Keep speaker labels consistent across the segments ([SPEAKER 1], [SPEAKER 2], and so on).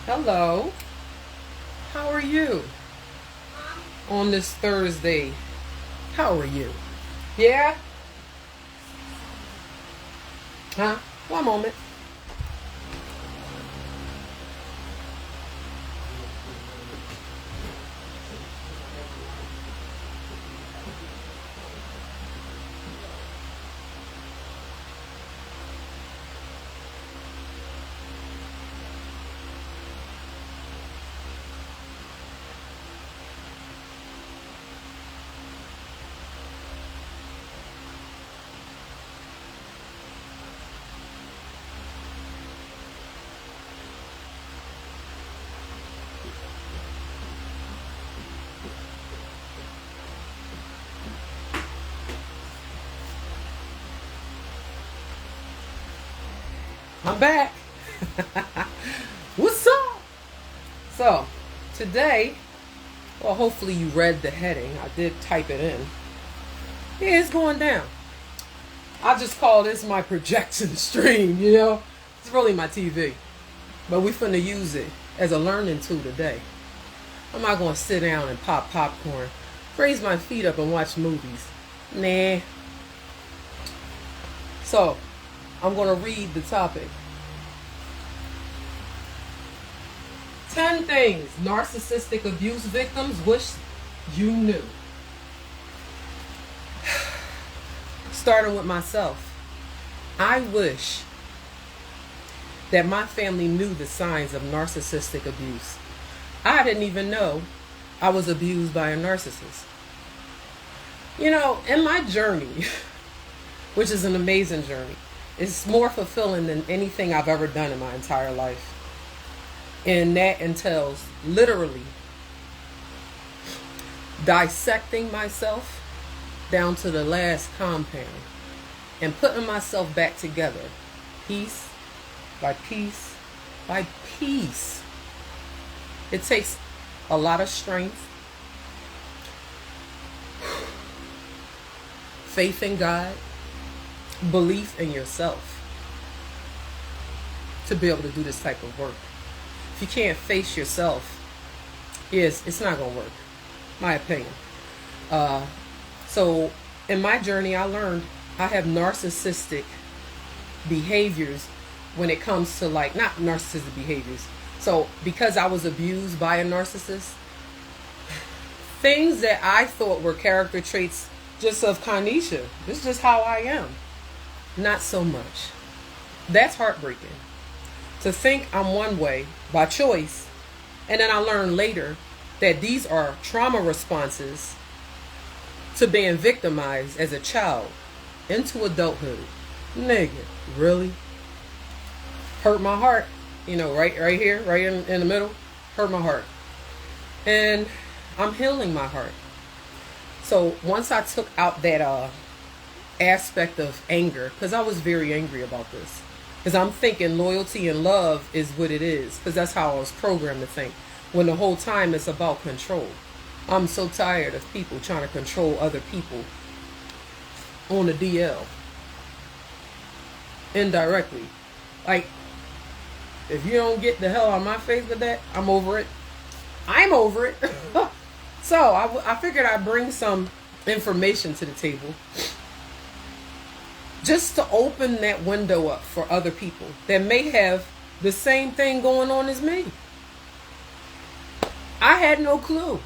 [SPEAKER 1] Hello. How are you on this Thursday? How are you? Yeah? Huh? One moment. I'm back. What's up? So, today, well, hopefully you read the heading. I did type it in. Yeah, it's going down. I just call this my projection stream, you know? It's really my TV. But we finna use it as a learning tool today. I'm not gonna sit down and pop popcorn, raise my feet up and watch movies. Nah. So, I'm gonna read the topic. 10 things narcissistic abuse victims wish you knew. Starting with myself. I wish that my family knew the signs of narcissistic abuse. I didn't even know I was abused by a narcissist. You know, in my journey, which is an amazing journey, it's more fulfilling than anything I've ever done in my entire life. And that entails literally dissecting myself down to the last compound and putting myself back together, piece by piece by piece. It takes a lot of strength, faith in God, belief in yourself to be able to do this type of work. If you can't face yourself, it's not going to work, my opinion. So in my journey, I learned I have narcissistic behaviors when it comes to not narcissistic behaviors. So because I was abused by a narcissist, things that I thought were character traits just of Kanisha, this is just how I am. Not so much. That's heartbreaking. To think I'm one way by choice, and then I learned later that these are trauma responses to being victimized as a child into adulthood. Nigga, really? Hurt my heart. You know, right here, right in the middle, hurt my heart. And I'm healing my heart. So once I took out that aspect of anger, because I was very angry about this, because I'm thinking loyalty and love is what it is, because that's how I was programmed to think, when the whole time it's about control. I'm so tired of people trying to control other people on the DL. Indirectly. Like, if you don't get the hell out of my face with that, I'm over it. I'm over it. So I figured I'd bring some information to the table just to open that window up for other people that may have the same thing going on as me. I had no clue.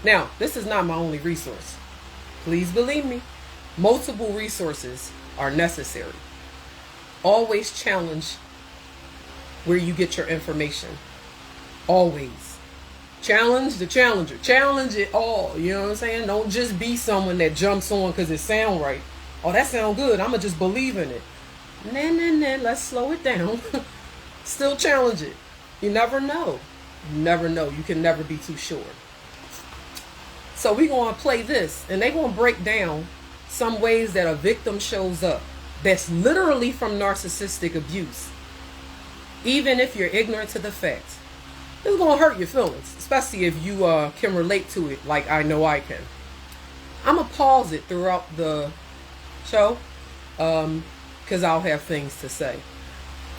[SPEAKER 1] Now, this is not my only resource. Please believe me. Multiple resources are necessary. Always challenge where you get your information. Always. Challenge the challenger. Challenge it all. You know what I'm saying? Don't just be someone that jumps on because it sounds right. Oh, that sounds good. I'm going to just believe in it. Nah. Let's slow it down. Still challenge it. You never know. You never know. You can never be too sure. So we're going to play this. And they're going to break down some ways that a victim shows up. That's literally from narcissistic abuse. Even if you're ignorant to the facts. It's going to hurt your feelings. Especially if you can relate to it like I know I can. I'm going to pause it throughout the show, because I'll have things to say.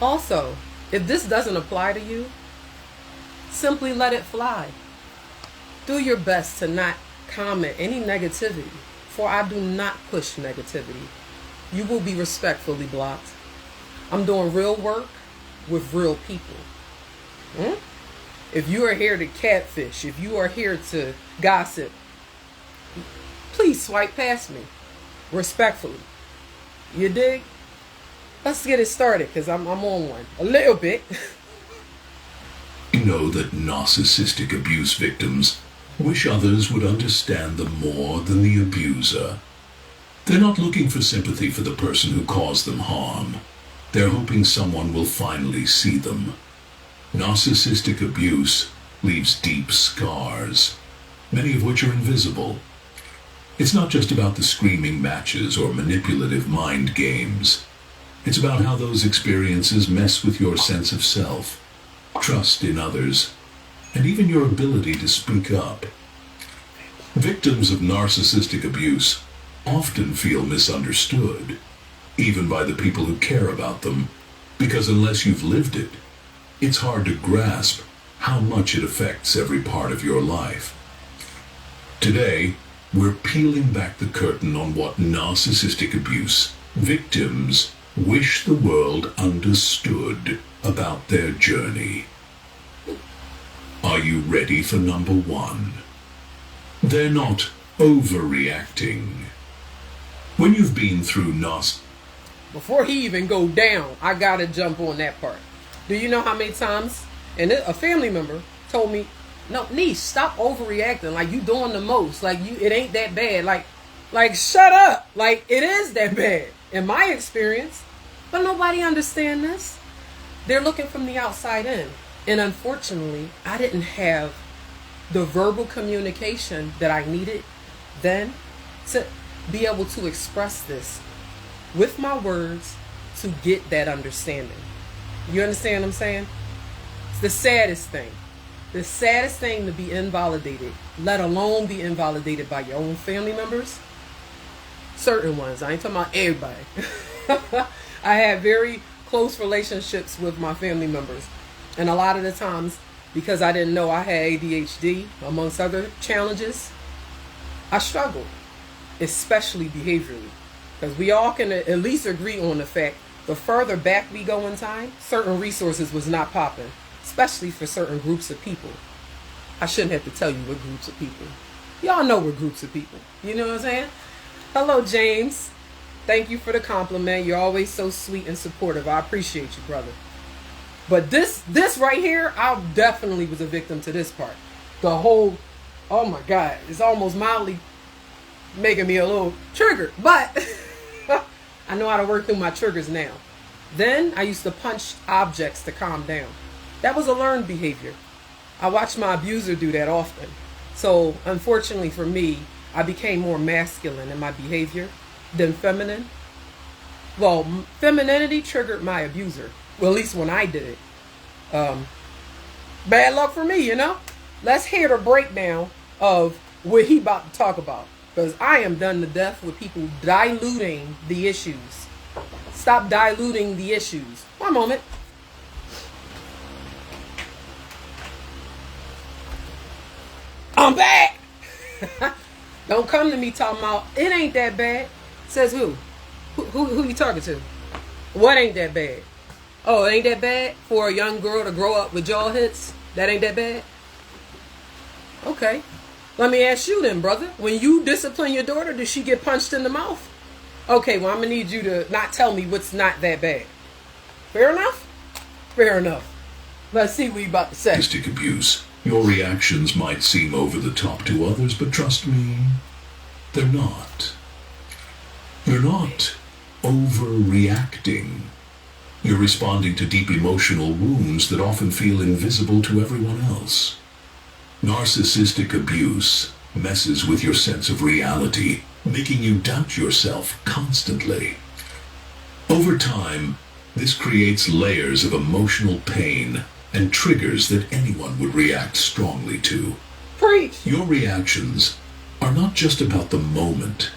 [SPEAKER 1] Also, if this doesn't apply to you, Simply let it fly. Do your best to not comment any negativity, for I do not push negativity. You will be respectfully blocked. I'm doing real work with real people. If you are here to catfish, if you are here to gossip, please swipe past me. Respectfully. You dig? Let's get it started, because I'm on one. A little bit.
[SPEAKER 2] You know that narcissistic abuse victims wish others would understand them more than the abuser. They're not looking for sympathy for the person who caused them harm. They're hoping someone will finally see them. Narcissistic abuse leaves deep scars, many of which are invisible. It's not just about the screaming matches or manipulative mind games. It's about how those experiences mess with your sense of self, trust in others, and even your ability to speak up. Victims of narcissistic abuse often feel misunderstood, even by the people who care about them, because unless you've lived it, it's hard to grasp how much it affects every part of your life. Today, we're peeling back the curtain on what narcissistic abuse victims wish the world understood about their journey. Are you ready for number one? They're not overreacting. When you've been through
[SPEAKER 1] Before he even go down, I gotta jump on that part. Do you know how many times, and a family member told me, no, niece, stop overreacting. Like, you doing the most. Like, it ain't that bad. Like, shut up. Like, it is that bad, in my experience. But nobody understands this. They're looking from the outside in. And unfortunately, I didn't have the verbal communication that I needed then to be able to express this with my words to get that understanding. You understand what I'm saying? It's the saddest thing. The saddest thing to be invalidated, let alone be invalidated by your own family members. Certain ones. I ain't talking about everybody. I had very close relationships with my family members. And a lot of the times, because I didn't know I had ADHD, amongst other challenges, I struggled, especially behaviorally. Because we all can at least agree on the fact, the further back we go in time, certain resources was not popping, especially for certain groups of people. I shouldn't have to tell you what groups of people. Y'all know what groups of people. You know what I'm saying? Hello, James. Thank you for the compliment. You're always so sweet and supportive. I appreciate you, brother. But this right here, I definitely was a victim to this part. The whole, oh my God, it's almost mildly making me a little triggered. But I know how to work through my triggers now. Then I used to punch objects to calm down. That was a learned behavior. I watched my abuser do that often. So unfortunately for me, I became more masculine in my behavior than feminine. Well, femininity triggered my abuser. Well, at least when I did it. Bad luck for me, you know? Let's hear the breakdown of what he about to talk about. Because I am done to death with people diluting the issues. Stop diluting the issues. One moment. I'm back. Don't come to me talking about it ain't that bad. Says who? Who you talking to? What ain't that bad? Oh, it ain't that bad for a young girl to grow up with jaw hits? That ain't that bad? Okay. Let me ask you then, brother. When you discipline your daughter, does she get punched in the mouth? Okay, well, I'm going to need you to not tell me what's not that bad. Fair enough? Fair enough. Let's see what you about to say.
[SPEAKER 2] Narcissistic abuse. Your reactions might seem over the top to others, but trust me, they're not. They're not overreacting. You're responding to deep emotional wounds that often feel invisible to everyone else. Narcissistic abuse messes with your sense of reality, making you doubt yourself constantly. Over time, this creates layers of emotional pain and triggers that anyone would react strongly to.
[SPEAKER 1] Preach!
[SPEAKER 2] Your reactions are not just about the moment.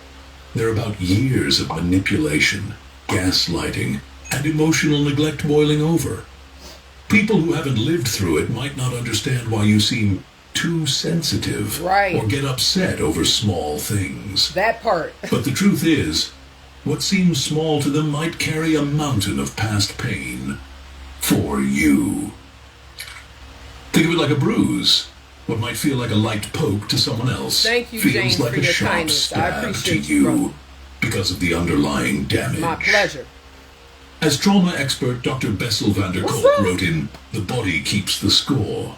[SPEAKER 2] They're about years of manipulation, gaslighting, and emotional neglect boiling over. People who haven't lived through it might not understand why you seem too sensitive
[SPEAKER 1] Right.
[SPEAKER 2] or get upset over small things.
[SPEAKER 1] That part.
[SPEAKER 2] But the truth is, what seems small to them might carry a mountain of past pain for you. Think of it like a bruise. What might feel like a light poke to someone else
[SPEAKER 1] Thank you,
[SPEAKER 2] feels
[SPEAKER 1] James,
[SPEAKER 2] like
[SPEAKER 1] for
[SPEAKER 2] a
[SPEAKER 1] your
[SPEAKER 2] sharp
[SPEAKER 1] kindness. I
[SPEAKER 2] stab to
[SPEAKER 1] appreciate you,
[SPEAKER 2] you
[SPEAKER 1] brother.
[SPEAKER 2] because of the underlying damage.
[SPEAKER 1] My pleasure.
[SPEAKER 2] As trauma expert Dr. Bessel van der
[SPEAKER 1] What's
[SPEAKER 2] Kolk
[SPEAKER 1] up?
[SPEAKER 2] wrote in The Body Keeps the Score,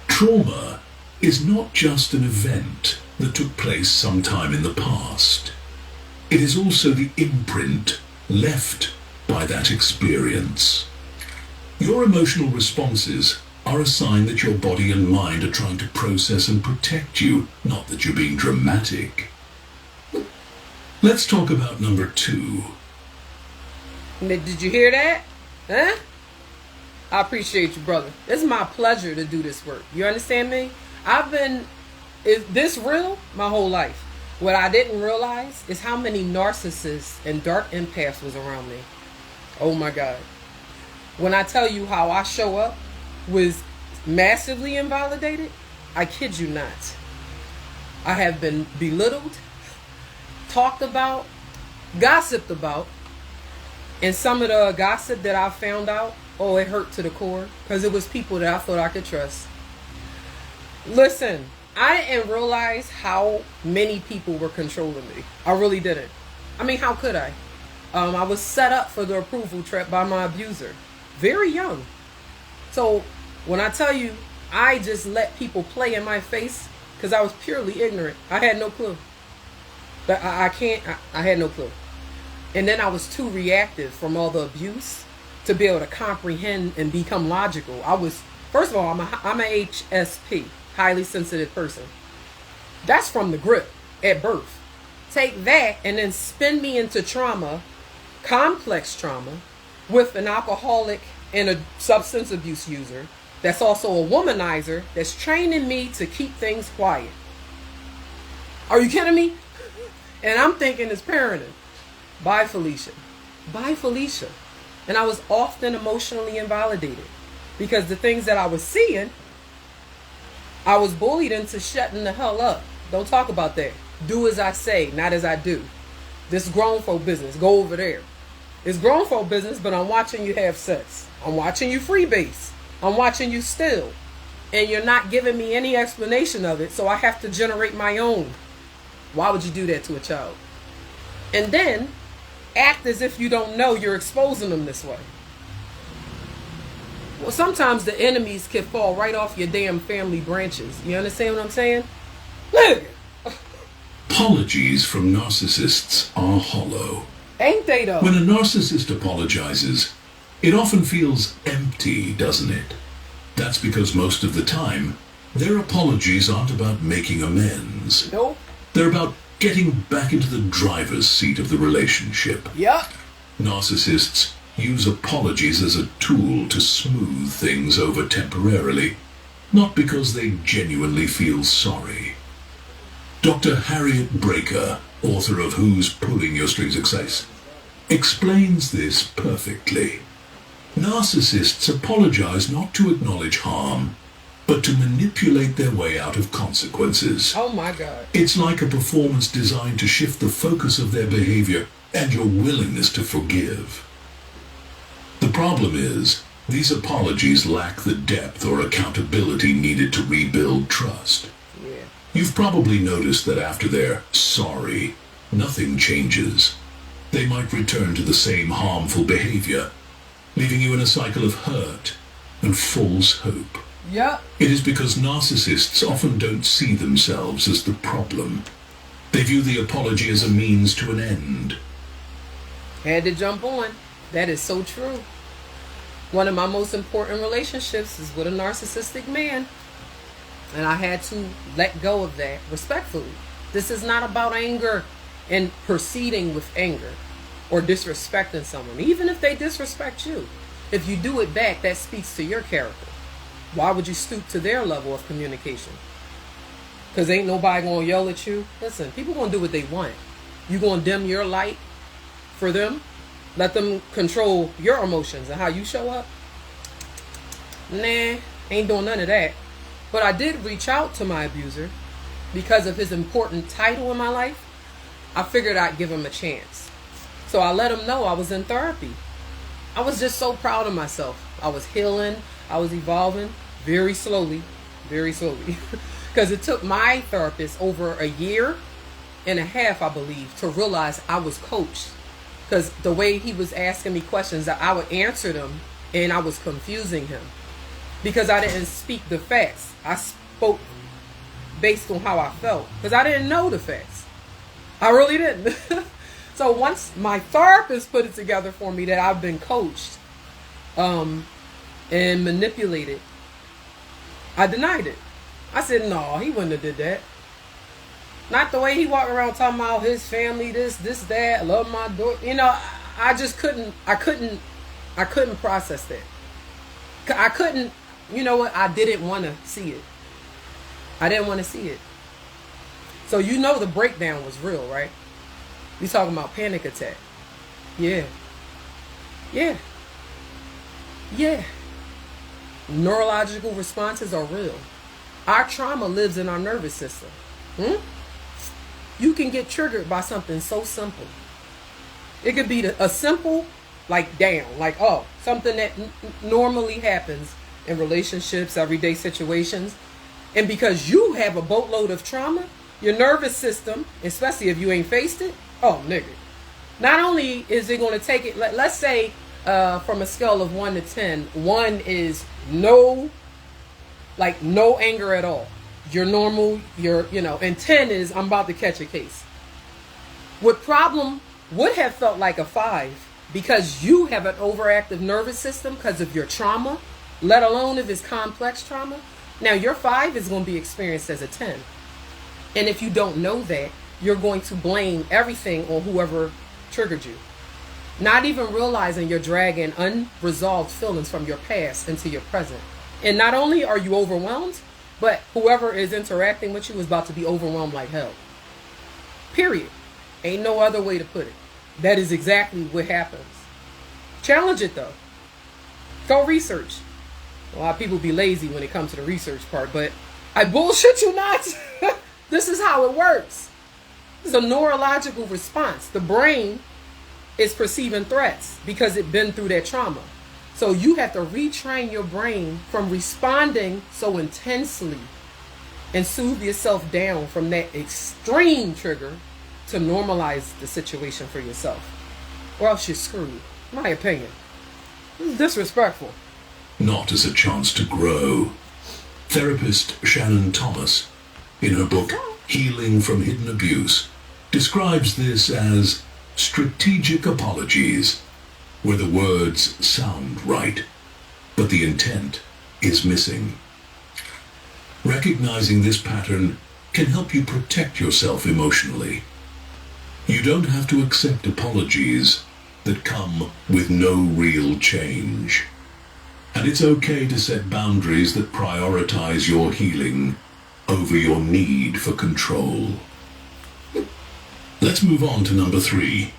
[SPEAKER 2] trauma is not just an event that took place sometime in the past. It is also the imprint left by that experience. Your emotional responses are a sign that your body and mind are trying to process and protect you, not that you're being dramatic. Let's talk about number 2.
[SPEAKER 1] Did you hear that? Huh? I appreciate you, brother. It's my pleasure to do this work. You understand me? Is this real? My whole life. What I didn't realize is how many narcissists and dark empaths was around me. Oh my God. When I tell you how I show up was massively invalidated, I kid you not. I have been belittled, talked about, gossiped about, and some of the gossip that I found out, oh, it hurt to the core because it was people that I thought I could trust. Listen, I didn't realize how many people were controlling me. I really didn't. I mean, how could I? I was set up for the approval trap by my abuser. Very young. So when I tell you, I just let people play in my face because I was purely ignorant. I had no clue. But I had no clue. And then I was too reactive from all the abuse to be able to comprehend and become logical. First of all, I'm a HSP, highly sensitive person. That's from the grip at birth. Take that and then spin me into trauma, complex trauma, with an alcoholic and a substance abuse user that's also a womanizer that's training me to keep things quiet. Are you kidding me? And I'm thinking it's parenting. Bye, Felicia. Bye, Felicia. And I was often emotionally invalidated because the things that I was seeing, I was bullied into shutting the hell up. Don't talk about that. Do as I say, not as I do. This grown folk business, go over there. It's grown folk business, but I'm watching you have sex. I'm watching you freebase. I'm watching you steal. And you're not giving me any explanation of it, so I have to generate my own. Why would you do that to a child? And then act as if you don't know you're exposing them this way. Well, sometimes the enemies can fall right off your damn family branches. You understand what I'm saying? Look.
[SPEAKER 2] Apologies from narcissists are hollow.
[SPEAKER 1] Ain't they though?
[SPEAKER 2] When a narcissist apologizes, it often feels empty, doesn't it? That's because most of the time, their apologies aren't about making amends.
[SPEAKER 1] Nope.
[SPEAKER 2] They're about getting back into the driver's seat of the relationship.
[SPEAKER 1] Yup.
[SPEAKER 2] Narcissists use apologies as a tool to smooth things over temporarily, not because they genuinely feel sorry. Dr. Harriet Breaker, author of Who's Pulling Your Strings Success, explains this perfectly. Narcissists apologize not to acknowledge harm, but to manipulate their way out of consequences.
[SPEAKER 1] Oh my God.
[SPEAKER 2] It's like a performance designed to shift the focus of their behavior and your willingness to forgive. The problem is, these apologies lack the depth or accountability needed to rebuild trust.
[SPEAKER 1] Yeah.
[SPEAKER 2] You've probably noticed that after they're sorry, nothing changes. They might return to the same harmful behavior, leaving you in a cycle of hurt and false hope.
[SPEAKER 1] Yup.
[SPEAKER 2] It is because narcissists often don't see themselves as the problem. They view the apology as a means to an end.
[SPEAKER 1] Had to jump on. That is so true. One of my most important relationships is with a narcissistic man. And I had to let go of that respectfully. This is not about anger and proceeding with anger or disrespecting someone. Even if they disrespect you, if you do it back, that speaks to your character. Why would you stoop to their level of communication? Because ain't nobody going to yell at you. Listen, people going to do what they want. You going to dim your light for them? Let them control your emotions and how you show up? Nah, ain't doing none of that. But I did reach out to my abuser because of his important title in my life. I figured I'd give him a chance. So I let him know I was in therapy. I was just so proud of myself. I was healing. I was evolving very slowly, very slowly. Because it took my therapist over a year and a half, I believe, to realize I was coached. Because the way he was asking me questions, I would answer them and I was confusing him. Because I didn't speak the facts. I spoke based on how I felt. Because I didn't know the facts. I really didn't. So once my therapist put it together for me that I've been coached and manipulated, I denied it. I said, no, he wouldn't have did that. Not the way he walked around talking about his family, this, that, love my daughter. You know, I just couldn't process that. I couldn't, you know what? I didn't want to see it. I didn't want to see it. So you know the breakdown was real, right? We talking about panic attack. Yeah. Neurological responses are real. Our trauma lives in our nervous system. You can get triggered by something so simple. It could be a simple, like down, like something that normally happens in relationships, everyday situations. And because you have a boatload of trauma, your nervous system, especially if you ain't faced it, oh, nigga. Not only is it going to take it, let's say from a scale of 1 to 10, 1 is no anger at all. You're normal, and 10 is I'm about to catch a case. What problem would have felt like a 5 because you have an overactive nervous system because of your trauma, let alone if it's complex trauma. Now your 5 is going to be experienced as a 10. And if you don't know that, you're going to blame everything on whoever triggered you. Not even realizing you're dragging unresolved feelings from your past into your present. And not only are you overwhelmed, but whoever is interacting with you is about to be overwhelmed like hell. Period. Ain't no other way to put it. That is exactly what happens. Challenge it though. Go research. A lot of people be lazy when it comes to the research part, but I bullshit you not. This is how it works. It's a neurological response. The brain is perceiving threats because it's been through that trauma. So you have to retrain your brain from responding so intensely and soothe yourself down from that extreme trigger to normalize the situation for yourself. Or else you're screwed. My opinion. This is disrespectful.
[SPEAKER 2] Not as a chance to grow. Therapist Shannon Thomas, in her book Healing from Hidden Abuse, describes this as strategic apologies, where the words sound right, but the intent is missing. Recognizing this pattern can help you protect yourself emotionally. You don't have to accept apologies that come with no real change. And it's okay to set boundaries that prioritize your healing over your need for control. Let's move on to number 3.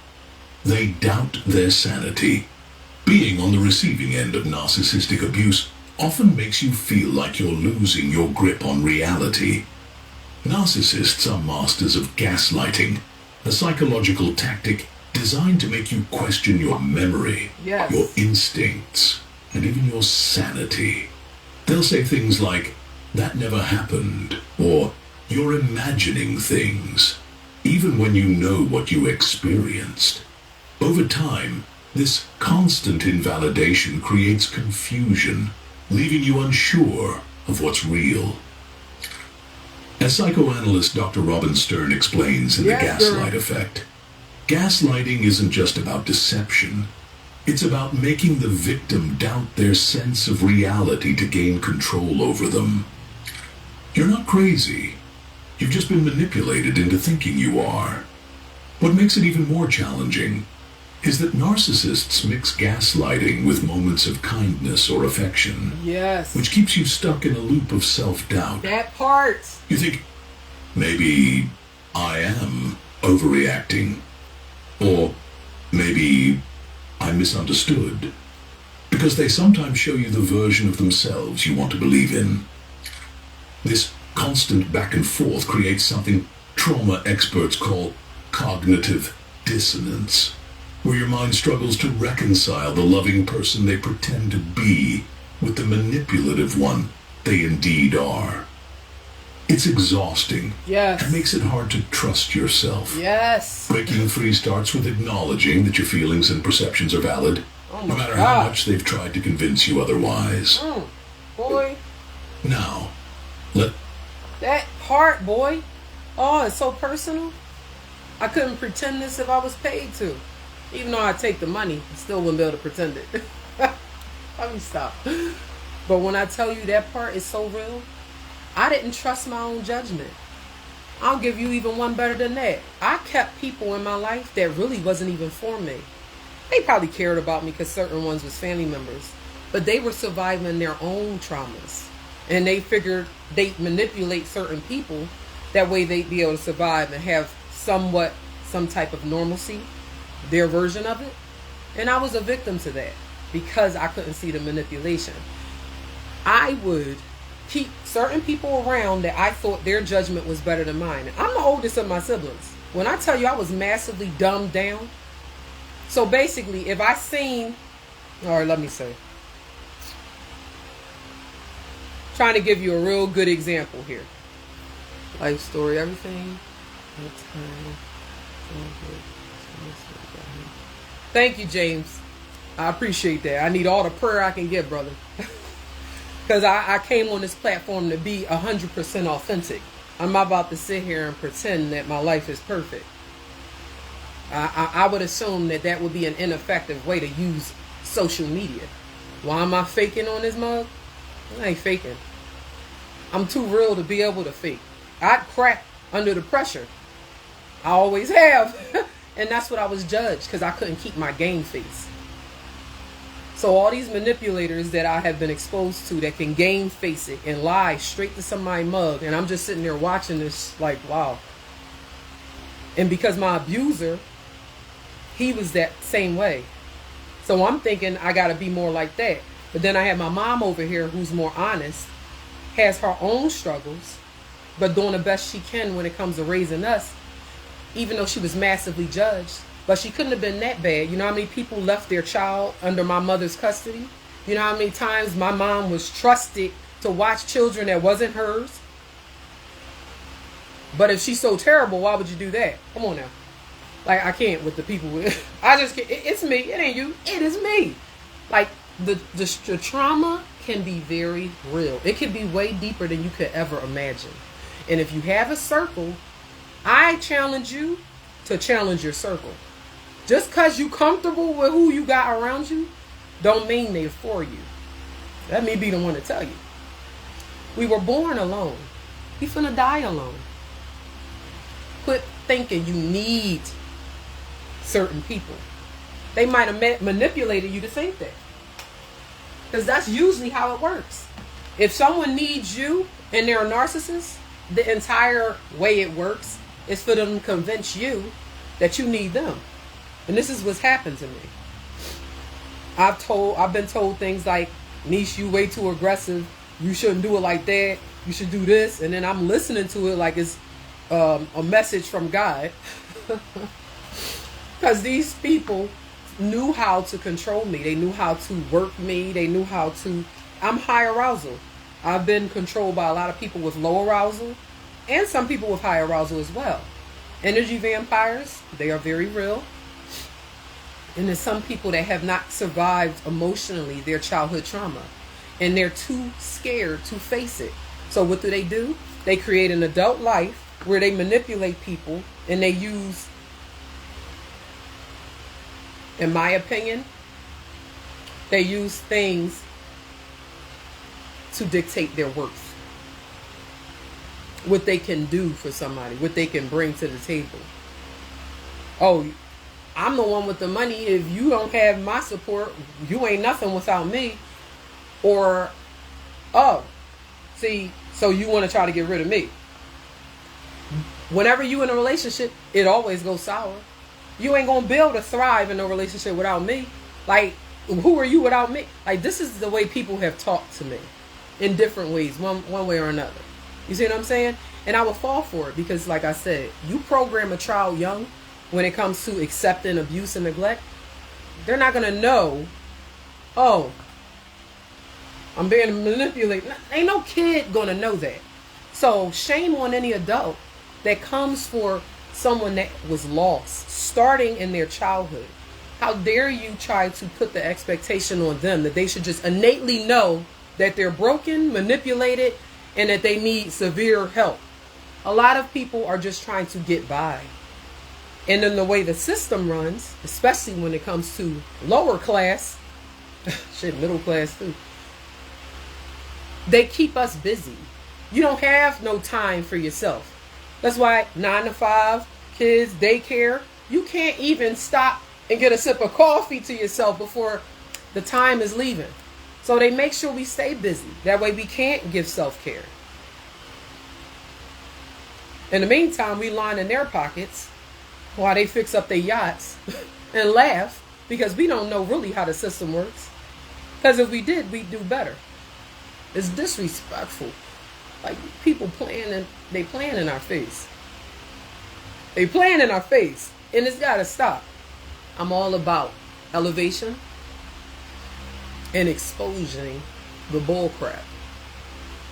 [SPEAKER 2] They doubt their sanity. Being on the receiving end of narcissistic abuse often makes you feel like you're losing your grip on reality. Narcissists are masters of gaslighting, a psychological tactic designed to make you question your memory,
[SPEAKER 1] Yes.
[SPEAKER 2] your instincts, and even your sanity. They'll say things like, "That never happened," or "You're imagining things," even when you know what you experienced. Over time, this constant invalidation creates confusion, leaving you unsure of what's real. As psychoanalyst Dr. Robin Stern explains in The Gaslight Effect, gaslighting isn't just about deception. It's about making the victim doubt their sense of reality to gain control over them. You're not crazy. You've just been manipulated into thinking you are. What makes it even more challenging is that narcissists mix gaslighting with moments of kindness or affection.
[SPEAKER 1] Yes.
[SPEAKER 2] Which keeps you stuck in a loop of self-doubt.
[SPEAKER 1] That part.
[SPEAKER 2] You think, maybe I am overreacting. Or maybe I misunderstood. because they sometimes show you the version of themselves you want to believe in. This constant back and forth creates something trauma experts call cognitive dissonance, where your mind struggles to reconcile the loving person they pretend to be with the manipulative one they indeed are. It's exhausting.
[SPEAKER 1] Yes.
[SPEAKER 2] It makes it hard to trust yourself.
[SPEAKER 1] Yes.
[SPEAKER 2] Breaking free starts with acknowledging that your feelings and perceptions are valid, no matter how much they've tried to convince you otherwise.
[SPEAKER 1] Boy.
[SPEAKER 2] Now, let
[SPEAKER 1] that part, boy. Oh, it's so personal. I couldn't pretend this if I was paid to. Even though I take the money, I still wouldn't be able to pretend it. Let me stop. But when I tell you that part is so real, I didn't trust my own judgment. I'll give you even one better than that. I kept people in my life that really wasn't even for me. They probably cared about me because certain ones was family members, but they were surviving their own traumas. And they figured they'd manipulate certain people. That way they'd be able to survive and have some type of normalcy, their version of it. And I was a victim to that because I couldn't see the manipulation. I would keep certain people around that I thought their judgment was better than mine. And I'm the oldest of my siblings. When I tell you I was massively dumbed down. So basically, if I seen, or let me say, trying to give you a real good example here. Life story, everything. Thank you, James. I appreciate that. I need all the prayer I can get, brother. Because I came on this platform to be 100% authentic. I'm not about to sit here and pretend that my life is perfect. I would assume that would be an ineffective way to use social media. Why am I faking on this mug? I ain't faking. I'm too real to be able to fake. I'd crack under the pressure. I always have. And that's what I was judged because I couldn't keep my game face. So all these manipulators that I have been exposed to that can game face it and lie straight to somebody's mug, and I'm just sitting there watching this like, wow. And because my abuser, he was that same way. So I'm thinking I got to be more like that. But then I have my mom over here who's more honest, has her own struggles, but doing the best she can when it comes to raising us, even though she was massively judged. But she couldn't have been that bad. You know how many people left their child under my mother's custody? You know how many times my mom was trusted to watch children that wasn't hers? But if she's so terrible, why would you do that? Come on now. Like, I can't with the people. I just can't. It's me. It ain't you. It is me. Like, the trauma can be very real. It can be way deeper than you could ever imagine. And if you have a circle, I challenge you to challenge your circle. Just because you comfortable with who you got around you, don't mean they're for you. Let me be the one to tell you. We were born alone. We finna die alone. Quit thinking you need certain people. They might have manipulated you to think that. Because that's usually how it works. If someone needs you and they're a narcissist, the entire way it works is for them to convince you that you need them. And this is what's happened to me. I've been told things like, Niche, you way too aggressive. You shouldn't do it like that. You should do this. And then I'm listening to it like it's a message from God. Because these people knew how to control me. They knew how to work me. They knew how to... I'm high arousal. I've been controlled by a lot of people with low arousal and some people with high arousal as well. Energy vampires, they are very real. And there's some people that have not survived emotionally their childhood trauma. And they're too scared to face it. So what do? They create an adult life where they manipulate people and they use, in my opinion, they use things to dictate their worth. What they can do for somebody, what they can bring to the table. Oh, I'm the one with the money. If you don't have my support, you ain't nothing without me. Or, oh, see, so you want to try to get rid of me. Whenever you in a relationship, it always goes sour. You ain't going to be able to thrive in a relationship without me. Like, Who are you without me? Like, this is the way people have talked to me in different ways, one way or another. You see what I'm saying? And I will fall for it because, like I said, you program a child young when it comes to accepting abuse and neglect, they're not going to know, oh, I'm being manipulated. Ain't no kid going to know that. So shame on any adult that comes for someone that was lost, starting in their childhood. How dare you try to put the expectation on them that they should just innately know that they're broken, manipulated, and that they need severe help. A lot of people are just trying to get by. And in the way the system runs, especially when it comes to lower class, shit, middle class too, they keep us busy. You don't have no time for yourself. That's why 9 to 5, kids, daycare, you can't even stop and get a sip of coffee to yourself before the time is leaving. So they make sure we stay busy. That way we can't give self-care. In the meantime, we line in their pockets while they fix up their yachts and laugh because we don't know really how the system works. Because if we did, we'd do better. It's disrespectful. Like, people playing in our face. They playing in our face. And it's got to stop. I'm all about elevation and exposing the bull crap.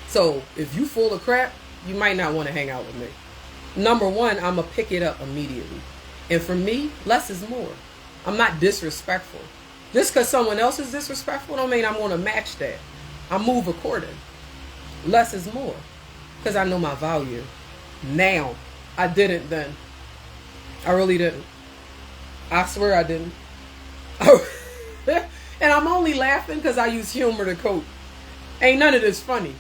[SPEAKER 1] So if you full of crap, you might not want to hang out with me. Number one, I'm going to pick it up immediately. And for me, less is more. I'm not disrespectful. Just because someone else is disrespectful don't mean I'm going to match that. I move according. Less is more. Because I know my value. Now. I didn't then. I really didn't. I swear I didn't. And I'm only laughing because I use humor to cope. Ain't none of this funny.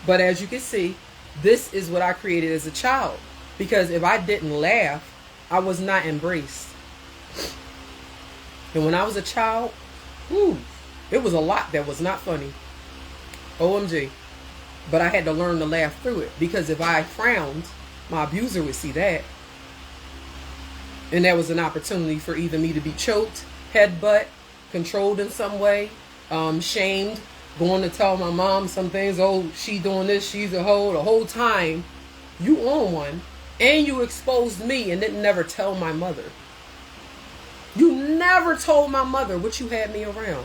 [SPEAKER 1] But as you can see, this is what I created as a child. Because if I didn't laugh, I was not embraced. And when I was a child, it was a lot that was not funny. OMG. But I had to learn to laugh through it. Because if I frowned, my abuser would see that. And that was an opportunity for either me to be choked, headbutt, controlled in some way, shamed, going to tell my mom some things. Oh, she doing this, she's a hoe. The whole time, you on one, and you exposed me and didn't never tell my mother. You never told my mother what you had me around.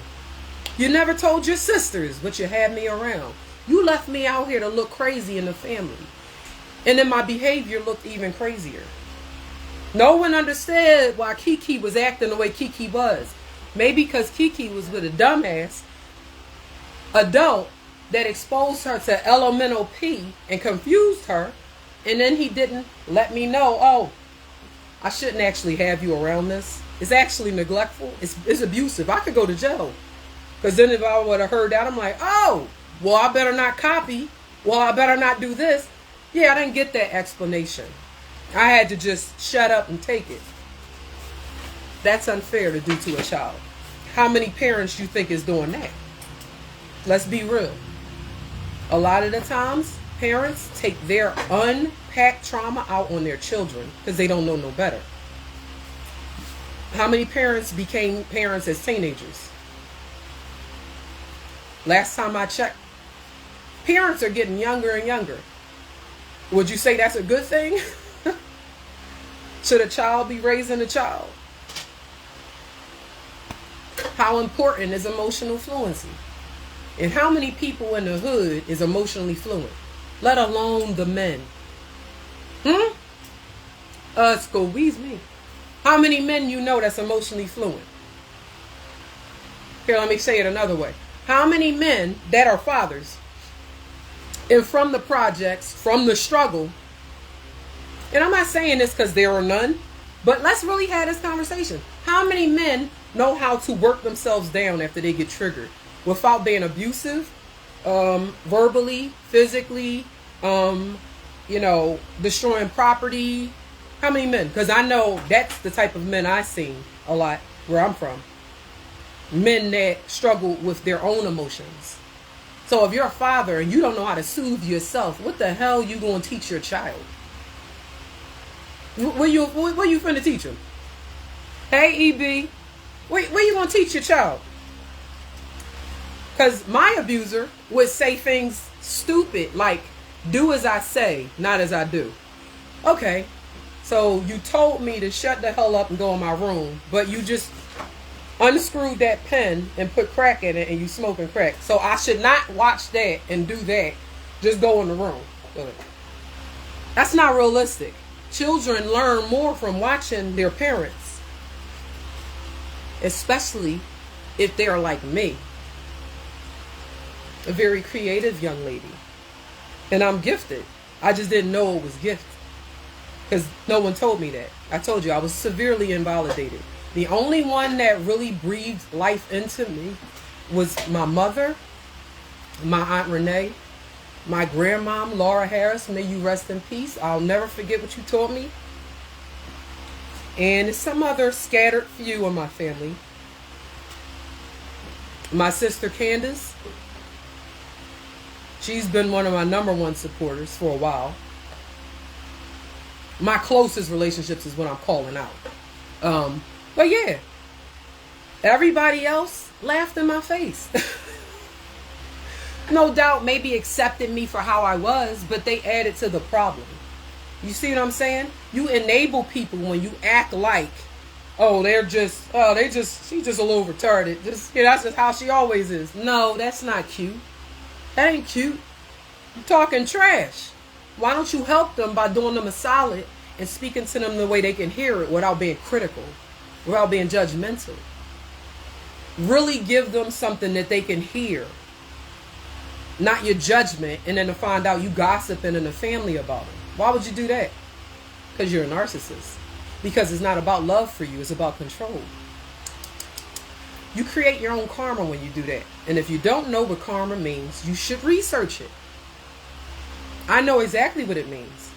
[SPEAKER 1] You never told your sisters what you had me around. You left me out here to look crazy in the family. And then my behavior looked even crazier. No one understood why Kiki was acting the way Kiki was. Maybe because Kiki was with a dumbass adult that exposed her to elemental P and confused her. And then he didn't let me know, oh, I shouldn't actually have you around this. It's actually neglectful. It's abusive. I could go to jail. Because then if I would have heard that, I'm like, oh, well, I better not copy. Well, I better not do this. Yeah, I didn't get that explanation. I had to just shut up and take it. That's unfair to do to a child. How many parents do you think is doing that? Let's be real. A lot of the times, parents take their unpacked trauma out on their children because they don't know no better. How many parents became parents as teenagers? Last time I checked, parents are getting younger and younger. Would you say that's a good thing? Should a child be raising a child? How important is emotional fluency? And how many people in the hood is emotionally fluent? Let alone the men. Squeeze me. How many men you know that's emotionally fluent? Here, let me say it another way. How many men that are fathers and from the projects, from the struggle, and I'm not saying this because there are none, but let's really have this conversation. How many men know how to work themselves down after they get triggered without being abusive, verbally, physically, destroying property? How many men? Because I know that's the type of men I've seen a lot where I'm from. Men that struggle with their own emotions. So if you're a father and you don't know how to soothe yourself, what the hell you going to teach your child? What you finna teach him? Hey, EB, Where you gonna teach your child? Because my abuser would say things stupid like, do as I say, not as I do. Okay, so you told me to shut the hell up and go in my room, but you just unscrewed that pen and put crack in it and you smoking crack. So I should not watch that and do that. Just go in the room. That's not realistic. Children learn more from watching their parents, especially if they're like me, a very creative young lady. And I'm gifted. I just didn't know it was gifted because no one told me that. I told you I was severely invalidated. The only one that really breathed life into me was my mother, my Aunt Renee, my grandmom, Laura Harris, may you rest in peace. I'll never forget what you taught me. And some other scattered few in my family. My sister Candace, she's been one of my #1 supporters for a while. My closest relationships is what I'm calling out. But yeah, everybody else laughed in my face. No doubt maybe accepted me for how I was, but they added to the problem. You see what I'm saying? You enable people when you act like, she's just a little retarded. That's just how she always is. No, that's not cute. That ain't cute. You're talking trash. Why don't you help them by doing them a solid and speaking to them the way they can hear it without being critical, without being judgmental? Really give them something that they can hear. Not your judgment, and then to find out you gossiping in the family about them. Why would you do that? Because you're a narcissist. Because it's not about love for you, it's about control. You create your own karma when you do that. And if you don't know what karma means, you should research it. I know exactly what it means.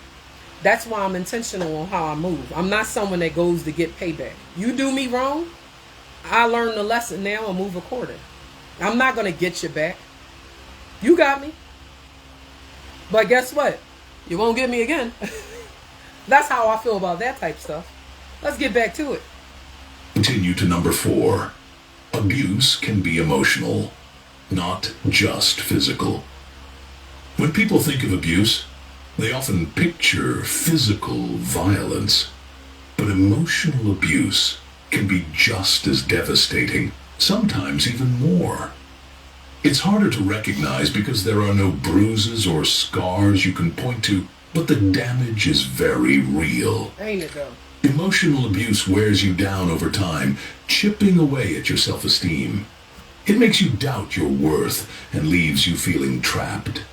[SPEAKER 1] That's why I'm intentional on how I move. I'm not someone that goes to get payback. You do me wrong, I learned the lesson now and move according. I'm not going to get you back. You got me. But guess what? You won't get me again. That's how I feel about that type of stuff. Let's get back to it.
[SPEAKER 2] Continue to number 4. Abuse can be emotional, not just physical. When people think of abuse, they often picture physical violence. But emotional abuse can be just as devastating, sometimes even more. It's harder to recognize because there are no bruises or scars you can point to, but the damage is very real.
[SPEAKER 1] Ain't it though?
[SPEAKER 2] Emotional abuse wears you down over time, chipping away at your self-esteem. It makes you doubt your worth and leaves you feeling trapped.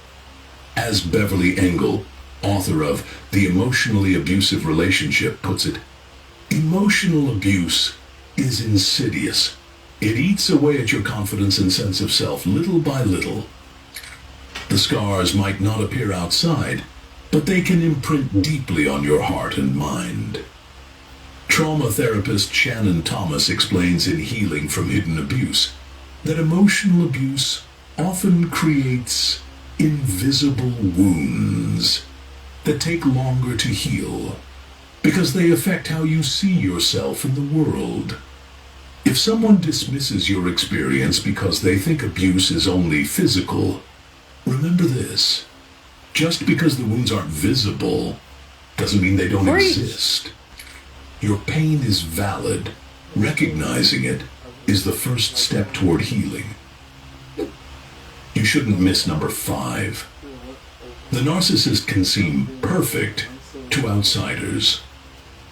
[SPEAKER 2] As Beverly Engel, author of The Emotionally Abusive Relationship, puts it, emotional abuse is insidious. It eats away at your confidence and sense of self little by little. The scars might not appear outside, but they can imprint deeply on your heart and mind. Trauma therapist Shannon Thomas explains in Healing from Hidden Abuse that emotional abuse often creates invisible wounds that take longer to heal because they affect how you see yourself in the world. If someone dismisses your experience because they think abuse is only physical, remember this. Just because the wounds aren't visible doesn't mean they don't exist. Your pain is valid. Recognizing it is the first step toward healing. You shouldn't miss number 5. The narcissist can seem perfect to outsiders.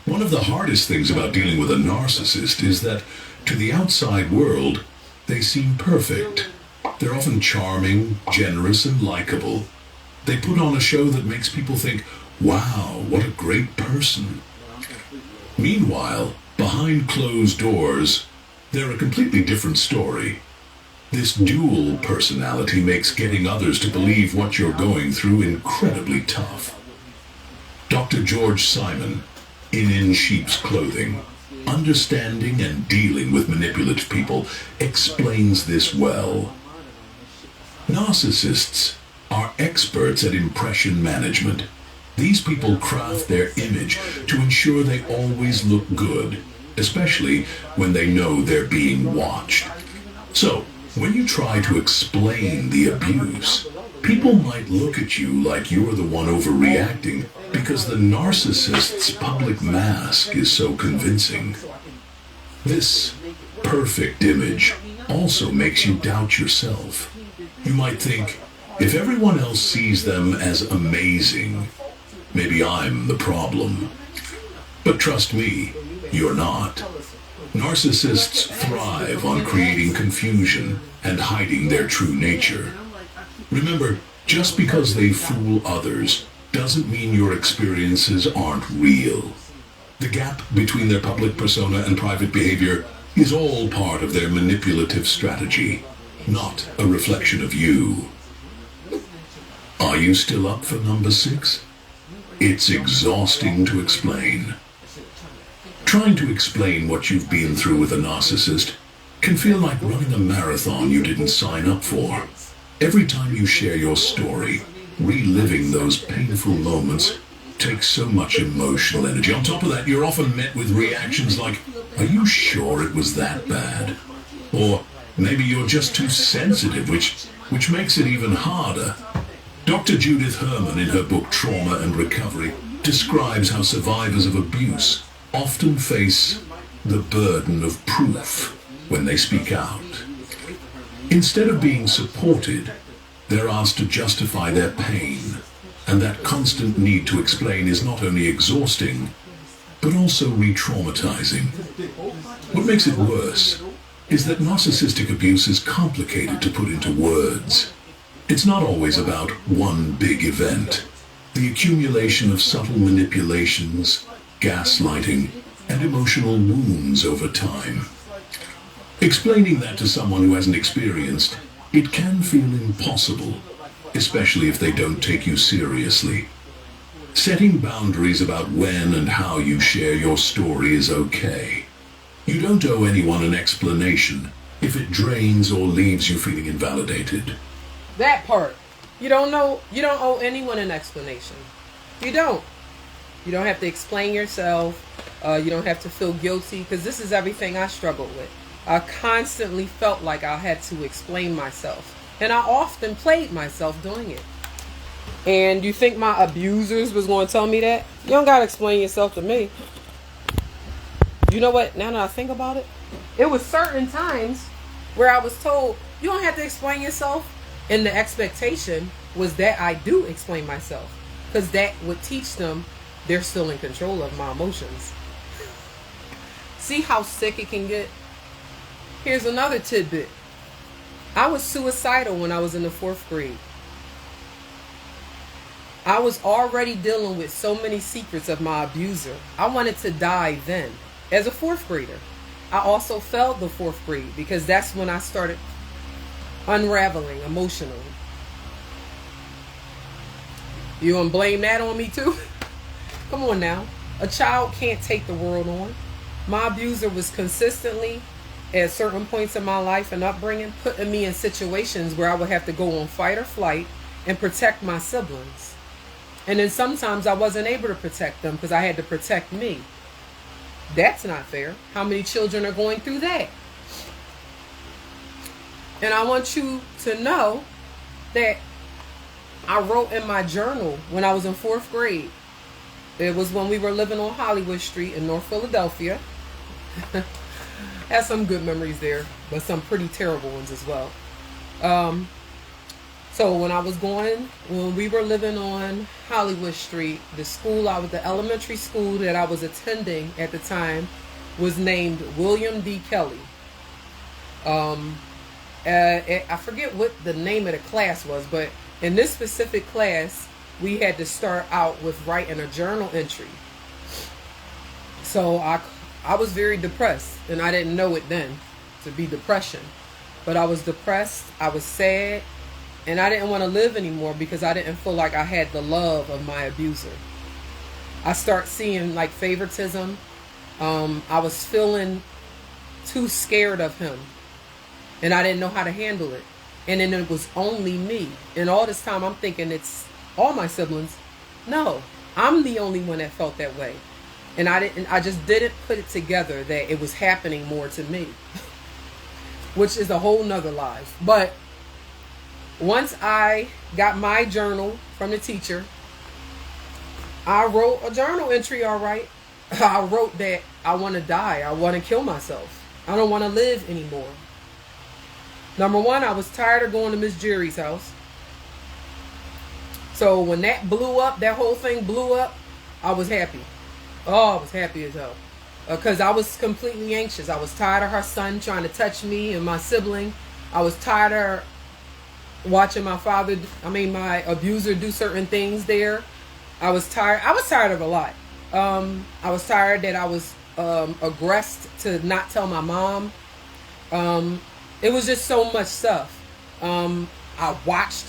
[SPEAKER 2] One of the hardest things about dealing with a narcissist is that to the outside world, they seem perfect. They're often charming, generous, and likable. They put on a show that makes people think, wow, what a great person. Meanwhile, behind closed doors, they're a completely different story. This dual personality makes getting others to believe what you're going through incredibly tough. Dr. George Simon, in Sheep's Clothing, Understanding and Dealing with Manipulative People, explains this well. Narcissists are experts at impression management. These people craft their image to ensure they always look good, especially when they know they're being watched. So, when you try to explain the abuse, people might look at you like you're the one overreacting because the narcissist's public mask is so convincing. This perfect image also makes you doubt yourself. You might think, if everyone else sees them as amazing, maybe I'm the problem. But trust me, you're not. Narcissists thrive on creating confusion and hiding their true nature. Remember, just because they fool others doesn't mean your experiences aren't real. The gap between their public persona and private behavior is all part of their manipulative strategy, not a reflection of you. Are you still up for number 6? It's exhausting to explain. Trying to explain what you've been through with a narcissist can feel like running a marathon you didn't sign up for. Every time you share your story, reliving those painful moments takes so much emotional energy. On top of that, you're often met with reactions like, "Are you sure it was that bad?" Or maybe you're just too sensitive, which makes it even harder. Dr. Judith Herman, in her book Trauma and Recovery, describes how survivors of abuse often face the burden of proof when they speak out. Instead of being supported, they're asked to justify their pain, and that constant need to explain is not only exhausting, but also re-traumatizing. What makes it worse is that narcissistic abuse is complicated to put into words. It's not always about one big event. The accumulation of subtle manipulations, gaslighting, and emotional wounds over time. Explaining that to someone who hasn't experienced it can feel impossible, especially if they don't take you seriously. Setting boundaries about when and how you share your story is okay. You don't owe anyone an explanation if it drains or leaves you feeling invalidated.
[SPEAKER 1] That part. You don't owe anyone an explanation. You don't. You don't have to explain yourself. You don't have to feel guilty, because this is everything I struggled with. I constantly felt like I had to explain myself. And I often played myself doing it. And you think my abusers was going to tell me that? You don't got to explain yourself to me. You know what? Now that I think about it, it was certain times where I was told, you don't have to explain yourself. And the expectation was that I do explain myself, because that would teach them they're still in control of my emotions. See how sick it can get? Here's another tidbit. I was suicidal when I was in the 4th grade. I was already dealing with so many secrets of my abuser. I wanted to die then, as a 4th grader. I also failed the 4th grade because that's when I started unraveling emotionally. You gonna blame that on me too? Come on now. A child can't take the world on. My abuser was consistently, at certain points in my life and upbringing, putting me in situations where I would have to go on fight or flight and protect my siblings. And then sometimes I wasn't able to protect them because I had to protect me. That's not fair. How many children are going through that? And I want you to know that I wrote in my journal when I was in 4th grade. It was when we were living on Hollywood Street in North Philadelphia. Had some good memories there, but some pretty terrible ones as well. So when we were living on Hollywood Street, the elementary school that I was attending at the time was named William D. Kelly. I forget what the name of the class was, but in this specific class, we had to start out with writing a journal entry. So I was very depressed, and I didn't know it then to be depression. But I was depressed, I was sad, and I didn't want to live anymore because I didn't feel like I had the love of my abuser. I start seeing like favoritism. I was feeling too scared of him, and I didn't know how to handle it. And then it was only me. And all this time I'm thinking it's all my siblings. No, I'm the only one that felt that way. And I just didn't put it together that it was happening more to me, which is a whole nother life. But once I got my journal from the teacher, I wrote a journal entry, all right. I wrote that I want to die. I want to kill myself. I don't want to live anymore. Number one, I was tired of going to Miss Jerry's house. So when that blew up, that whole thing blew up, I was happy. Oh, I was happy as hell. Because I was completely anxious. I was tired of her son trying to touch me and my sibling. I was tired of watching my abuser do certain things there. I was tired of a lot. I was tired that I was aggressed to not tell my mom. It was just so much stuff. I watched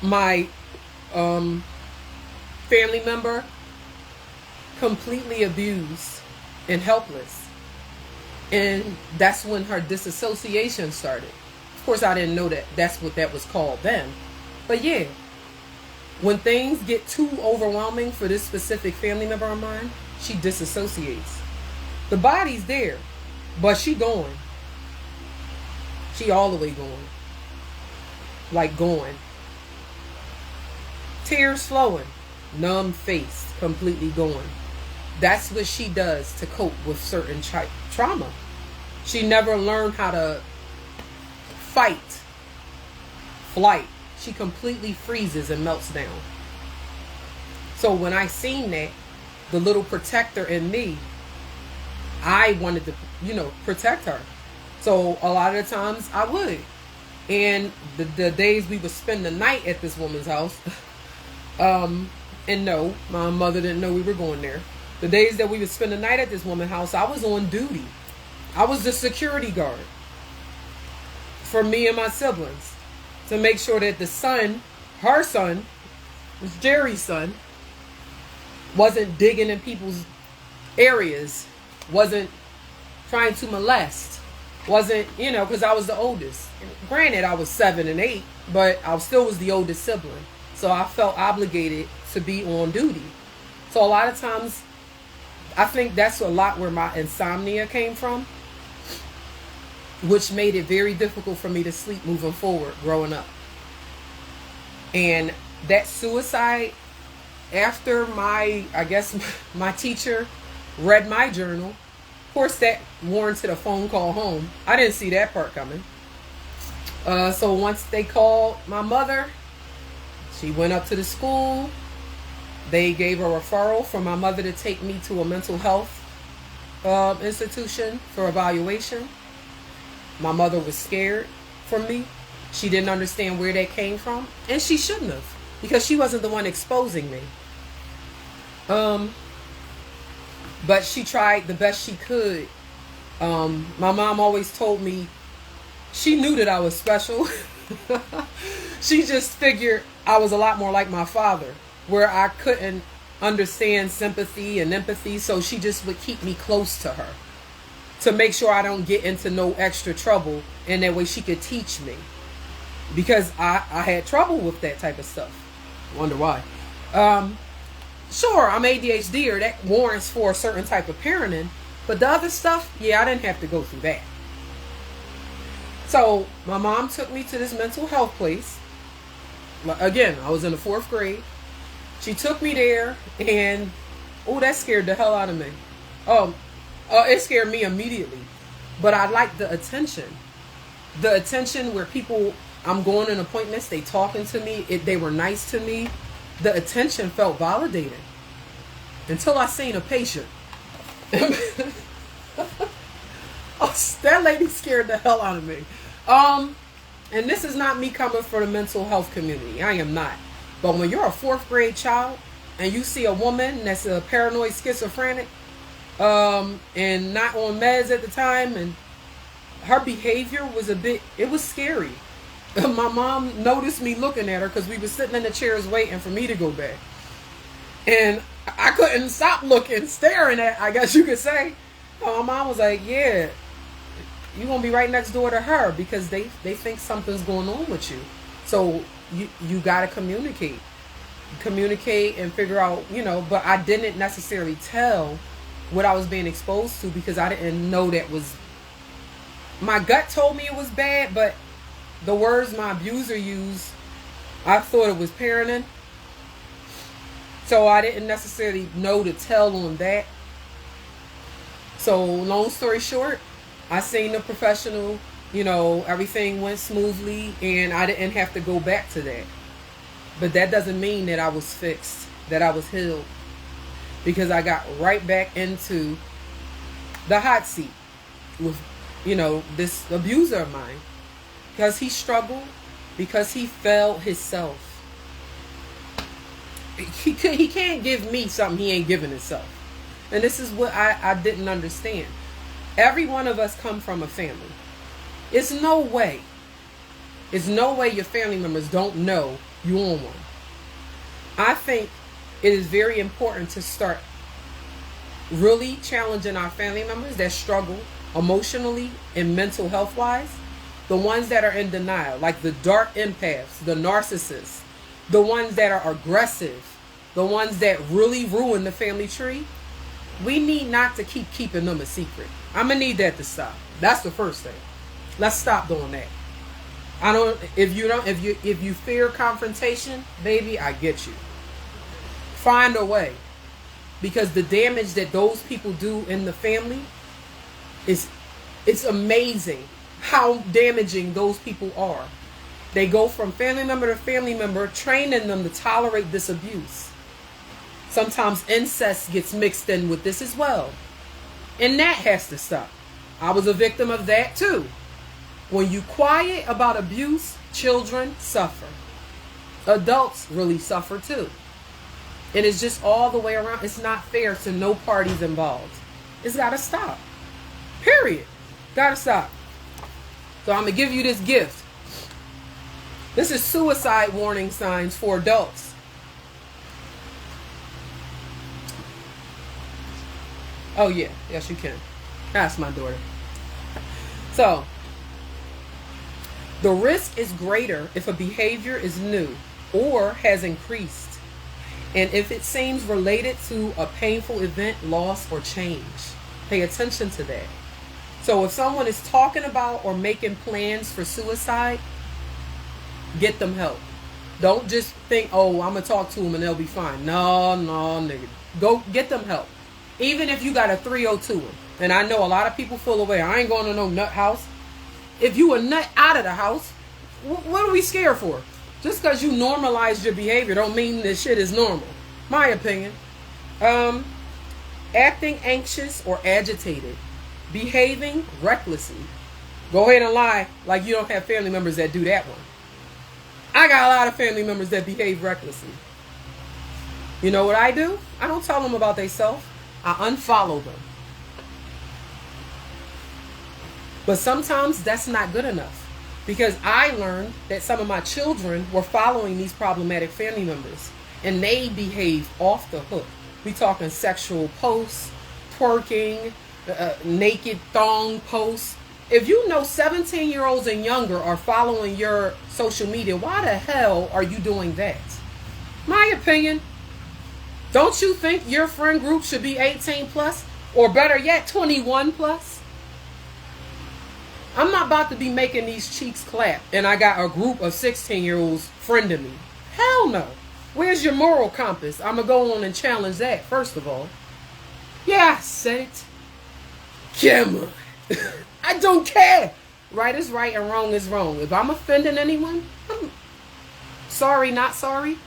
[SPEAKER 1] my family member completely abused and helpless. And that's when her disassociation started. Of course, I didn't know that that's what that was called then. But yeah, when things get too overwhelming for this specific family member of mine, she disassociates. The body's there, but she going. She all the way going. Like going. Tears flowing. Numb face. Completely going. That's what she does to cope with certain trauma. She never learned how to fight. Flight. She completely freezes and melts down. So when I seen that, the little protector in me, I wanted to, protect her. So a lot of the times I would. And the days we would spend the night at this woman's house, and no, my mother didn't know we were going there. The days that we would spend the night at this woman's house, I was on duty. I was the security guard for me and my siblings to make sure that the son, her son, was Jerry's son, wasn't digging in people's areas, wasn't trying to molest, wasn't, because I was the oldest. Granted, I was 7 and 8, but I still was the oldest sibling. So I felt obligated to be on duty. So a lot of times, I think that's a lot where my insomnia came from, which made it very difficult for me to sleep moving forward growing up. And that suicide, after my teacher read my journal, of course that warranted a phone call home. I didn't see that part coming. So once they called my mother, she went up to the school. They gave a referral for my mother to take me to a mental health institution for evaluation. My mother was scared for me. She didn't understand where that came from. And she shouldn't have, because she wasn't the one exposing me. But she tried the best she could. My mom always told me she knew that I was special. She just figured I was a lot more like my father, where I couldn't understand sympathy and empathy. So she just would keep me close to her to make sure I don't get into no extra trouble. And that way she could teach me. Because I had trouble with that type of stuff. Wonder why. Sure, I'm ADHD, or that warrants for a certain type of parenting. But the other stuff, yeah, I didn't have to go through that. So my mom took me to this mental health place. Again, I was in the 4th grade. She took me there, and that scared the hell out of me. It scared me immediately. But I liked the attention. The attention where people, I'm going on appointments, they talking to me, they were nice to me. The attention felt validated. Until I seen a patient. That lady scared the hell out of me. And this is not me coming for the mental health community. I am not. But when you're a 4th grade child and you see a woman that's a paranoid schizophrenic, and not on meds at the time, and her behavior was it was scary. My mom noticed me looking at her because we were sitting in the chairs waiting for me to go back. And I couldn't stop looking, staring at, I guess you could say. My mom was like, yeah, you're going to be right next door to her because they think something's going on with you. So you got to communicate and figure out, but I didn't necessarily tell what I was being exposed to, because I didn't know that was, my gut told me it was bad, but the words my abuser used, I thought it was parenting. So I didn't necessarily know to tell on that. So long story short, I seen the professional, everything went smoothly and I didn't have to go back to that. But that doesn't mean that I was fixed, that I was healed. Because I got right back into the hot seat with, this abuser of mine. Because he struggled, because he failed himself. He can't give me something he ain't giving himself. And this is what I didn't understand. Every one of us come from a family. It's no way your family members don't know you on one. I think it is very important to start really challenging our family members that struggle emotionally and mental health wise. The ones that are in denial, like the dark empaths, the narcissists, the ones that are aggressive, the ones that really ruin the family tree. We need not to keep keeping them a secret. I'm gonna need that to stop. That's the first thing. Let's stop doing that. If you fear confrontation, baby, I get you. Find a way. Because the damage that those people do in the family it's amazing how damaging those people are. They go from family member to family member, training them to tolerate this abuse. Sometimes incest gets mixed in with this as well. And that has to stop. I was a victim of that too. When you quiet about abuse, children suffer. Adults really suffer too. And it's just all the way around. It's not fair to no parties involved. It's got to stop. Period. Got to stop. So I'm going to give you this gift. This is suicide warning signs for adults. Oh, yeah. Yes, you can. That's my daughter. So, the risk is greater if a behavior is new or has increased, and if it seems related to a painful event, loss, or change. Pay attention to that. So if someone is talking about or making plans for suicide, get them help. Don't just think, oh, I'm going to talk to them and they'll be fine. No, nigga. Go get them help. Even if you got a 302 them. And I know a lot of people feel away. I ain't going to no nut house. If you a nut out of the house, what are we scared for? Just because you normalized your behavior don't mean this shit is normal. My opinion. Acting anxious or agitated. Behaving recklessly. Go ahead and lie like you don't have family members that do that one. I got a lot of family members that behave recklessly. You know what I do? I don't tell them about themselves. I unfollow them. But sometimes that's not good enough. Because I learned that some of my children were following these problematic family members. And they behave off the hook. We talking sexual posts, twerking, naked thong posts. If you know 17-year-olds and younger are following your social media, why the hell are you doing that? My opinion. Don't you think your friend group should be 18 plus? Or better yet, 21 plus? I'm not about to be making these cheeks clap and I got a group of 16-year-olds friending me. Hell no. Where's your moral compass? I'm going to go on and challenge that, first of all. Yeah, I said it. Come on. I don't care. Right is right and wrong is wrong. If I'm offending anyone, I'm sorry, not sorry.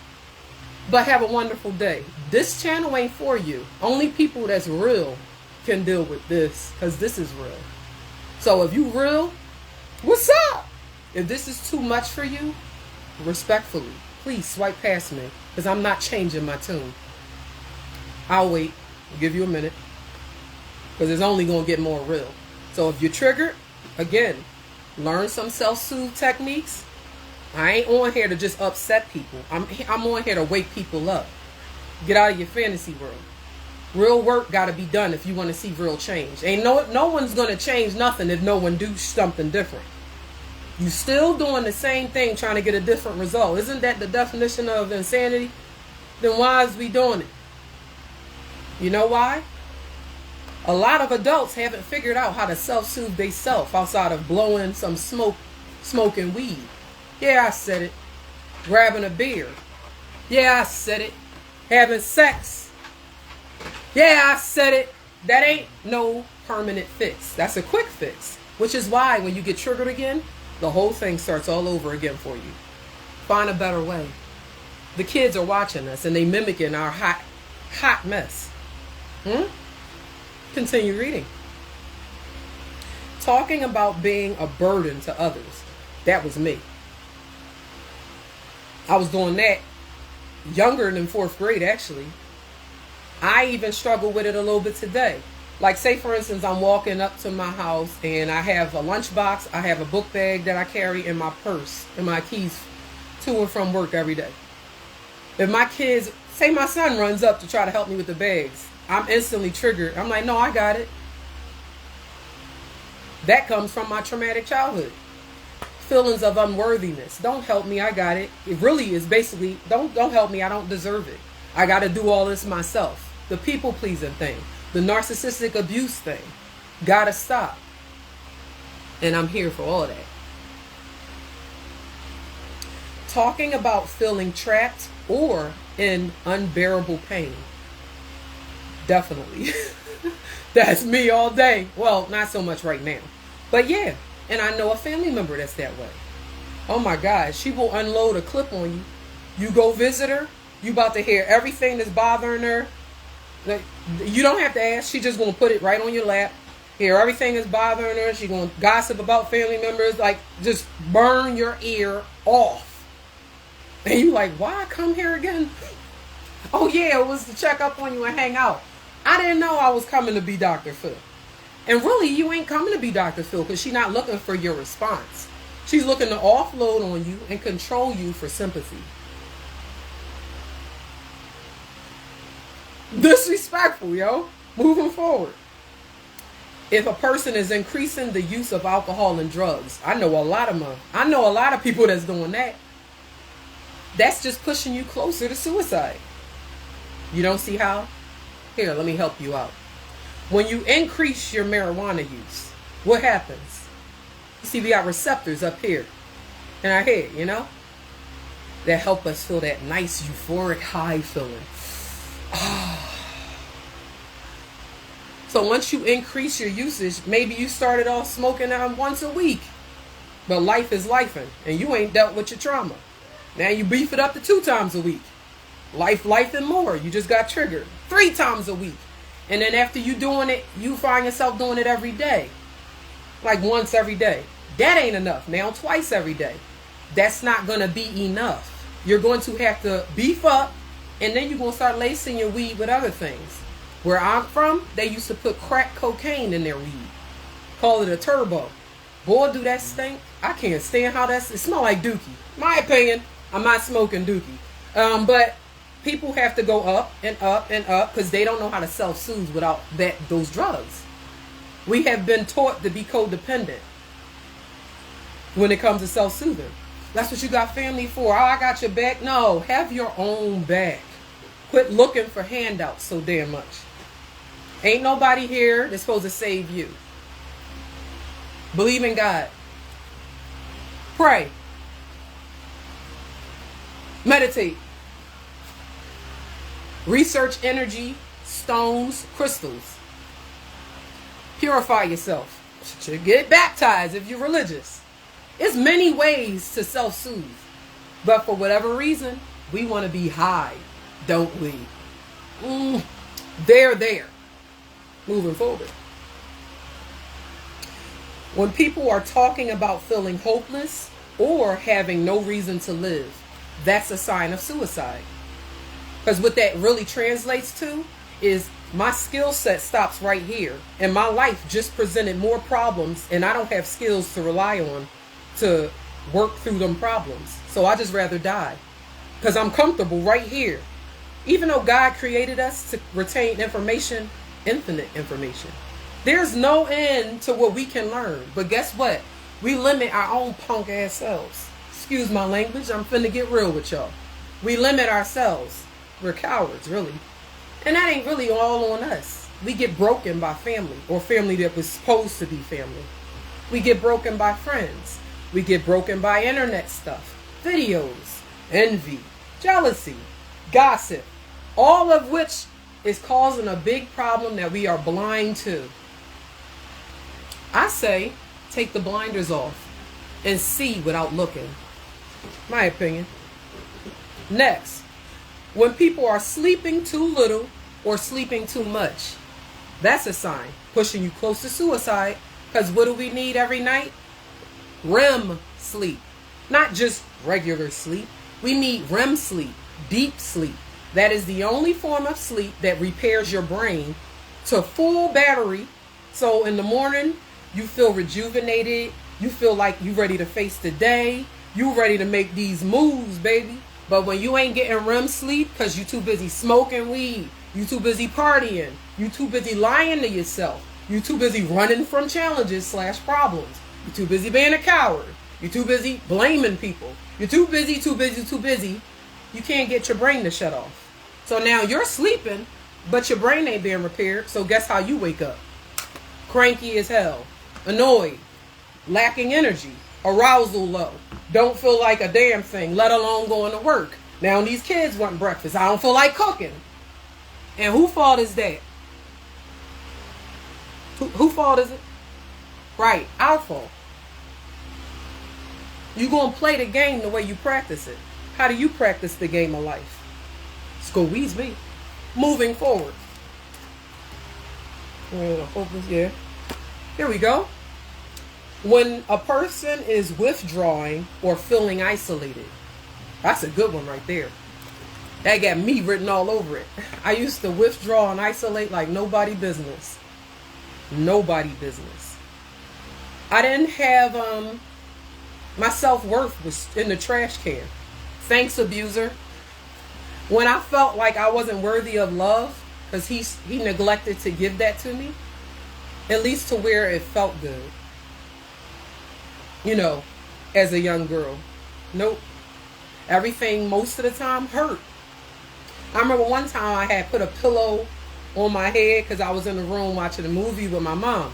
[SPEAKER 1] But have a wonderful day. This channel ain't for you. Only people that's real can deal with this, because this is real. So if you real, what's up? If this is too much for you, respectfully, please swipe past me, because I'm not changing my tune. I'll wait. I'll give you a minute, because it's only going to get more real. So if you're triggered, again, learn some self-soothe techniques. I ain't on here to just upset people. I'm on here to wake people up. Get out of your fantasy world. Real work got to be done if you want to see real change. Ain't no one's going to change nothing if no one do something different. You still doing the same thing trying to get a different result. Isn't that the definition of insanity? Then why is we doing it? You know why? A lot of adults haven't figured out how to self-soothe themselves outside of blowing some smoking weed. Yeah, I said it. Grabbing a beer. Yeah, I said it. Having sex. Yeah, I said it. That ain't no permanent fix. That's a quick fix. Which is why when you get triggered again, the whole thing starts all over again for you. Find a better way. The kids are watching us and they mimicking our hot mess. Continue reading. Talking about being a burden to others. That was me. I was doing that younger than 4th grade, actually. I even struggle with it a little bit today. Like, say, for instance, I'm walking up to my house and I have a lunchbox. I have a book bag that I carry in my purse and my keys to and from work every day. If my kids, say my son runs up to try to help me with the bags, I'm instantly triggered. I'm like, no, I got it. That comes from my traumatic childhood. Feelings of unworthiness. Don't help me, I got it. It really is basically, don't help me, I don't deserve it. I got to do all this myself. The people-pleasing thing. The narcissistic abuse thing. Gotta stop. And I'm here for all that. Talking about feeling trapped or in unbearable pain. Definitely. That's me all day. Well, not so much right now. But yeah. And I know a family member that's that way. Oh my God. She will unload a clip on you. You go visit her. You about to hear everything that's bothering her. You don't have to ask. She just going to put it right on your lap. Hear everything that's bothering her. She going to gossip about family members. Like, just burn your ear off. And you like, why I come here again? Oh yeah, it was to check up on you and hang out. I didn't know I was coming to be Dr. Phil. And really, you ain't coming to be Dr. Phil because she's not looking for your response. She's looking to offload on you and control you for sympathy. Disrespectful, yo. Moving forward. If a person is increasing the use of alcohol and drugs, I know a lot of people that's doing that. That's just pushing you closer to suicide. You don't see how? Here, let me help you out. When you increase your marijuana use, what happens? You see, we got receptors up here in our head, you know? That help us feel that nice, euphoric high feeling. So once you increase your usage, maybe you started off smoking once a week. But life is lifing, and you ain't dealt with your trauma. Now you beef it up to 2 times a week. Life and more. You just got triggered 3 times a week. And then after you doing it, you find yourself doing it every day. Like once every day. That ain't enough. Now twice every day. That's not going to be enough. You're going to have to beef up, and then you're going to start lacing your weed with other things. Where I'm from, they used to put crack cocaine in their weed. Call it a turbo. Boy, do that stink. I can't stand how it smells like dookie. My opinion, I'm not smoking dookie. But people have to go up and up and up because they don't know how to self-soothe without those drugs. We have been taught to be codependent when it comes to self-soothing. That's what you got family for. Oh, I got your back. No, have your own back. Quit looking for handouts so damn much. Ain't nobody here that's supposed to save you. Believe in God. Pray. Meditate. Research energy, stones, crystals. Purify yourself. Get baptized if you're religious. There's many ways to self-soothe. But for whatever reason, we want to be high, don't we? There. Moving forward. When people are talking about feeling hopeless or having no reason to live, that's a sign of suicide. Because what that really translates to is my skill set stops right here. And my life just presented more problems, and I don't have skills to rely on to work through them problems. So I just rather die. Because I'm comfortable right here. Even though God created us to retain information, infinite information, there's no end to what we can learn. But guess what? We limit our own punk ass selves. Excuse my language. I'm finna get real with y'all. We limit ourselves. We're cowards, really. And that ain't really all on us. We get broken by family or family that was supposed to be family. We get broken by friends. We get broken by internet stuff, videos, envy, jealousy, gossip, all of which is causing a big problem that we are blind to. I say, take the blinders off and see without looking. My opinion. Next, when people are sleeping too little or sleeping too much, that's a sign pushing you close to suicide. Because what do we need every night? REM sleep. Not just regular sleep. We need REM sleep, deep sleep. That is the only form of sleep that repairs your brain to full battery. So in the morning, you feel rejuvenated. You feel like you're ready to face the day. You ready to make these moves, baby. But when you ain't getting REM sleep because you too busy smoking weed, you too busy partying, you too busy lying to yourself, you too busy running from challenges / problems, you too busy being a coward, you too busy blaming people, you're too busy, you can't get your brain to shut off. So now you're sleeping, but your brain ain't being repaired. So guess how you wake up? Cranky as hell, annoyed, lacking energy, arousal low, don't feel like a damn thing, let alone going to work. Now these kids want breakfast. I don't feel like cooking. And whose fault is that? Whose fault is it? Right, our fault. You're going to play the game the way you practice it. How do you practice the game of life? Squeeze me. Moving forward. Yeah. Here we go. When a person is withdrawing or feeling isolated. That's a good one right there. That got me written all over it. I used to withdraw and isolate like nobody business. Nobody business. I didn't have, my self-worth was in the trash can. Thanks, abuser. When I felt like I wasn't worthy of love, because he neglected to give that to me, at least to where it felt good. You know, as a young girl. Nope. Everything most of the time hurt. I remember one time I had put a pillow on my head because I was in the room watching a movie with my mom.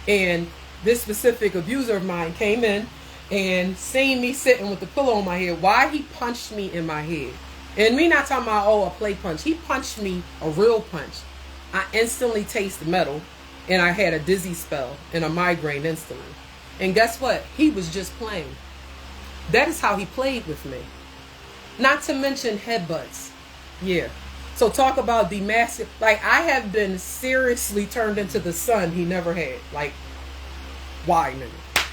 [SPEAKER 1] And this specific abuser of mine came in and seen me sitting with the pillow on my head. Why? He punched me in my head. And me not talking about, a play punch. He punched me a real punch. I instantly tasted metal and I had a dizzy spell and a migraine instantly. And guess what? He was just playing. That is how he played with me. Not to mention headbutts. Yeah. So talk about the massive, like I have been seriously turned into the son he never had. Like, why, nigga?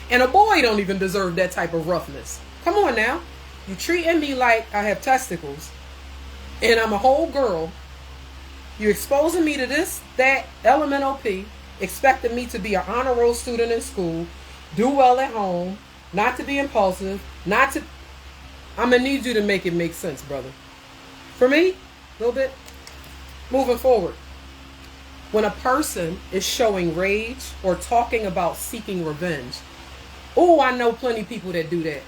[SPEAKER 1] And a boy don't even deserve that type of roughness. Come on now. You treating me like I have testicles and I'm a whole girl. You exposing me to this, that, LMNOP, expecting me to be an honor roll student in school, do well at home, not to be impulsive, I'm going to need you to make it make sense, brother. For me, a little bit. Moving forward. When a person is showing rage or talking about seeking revenge. Oh, I know plenty of people that do that.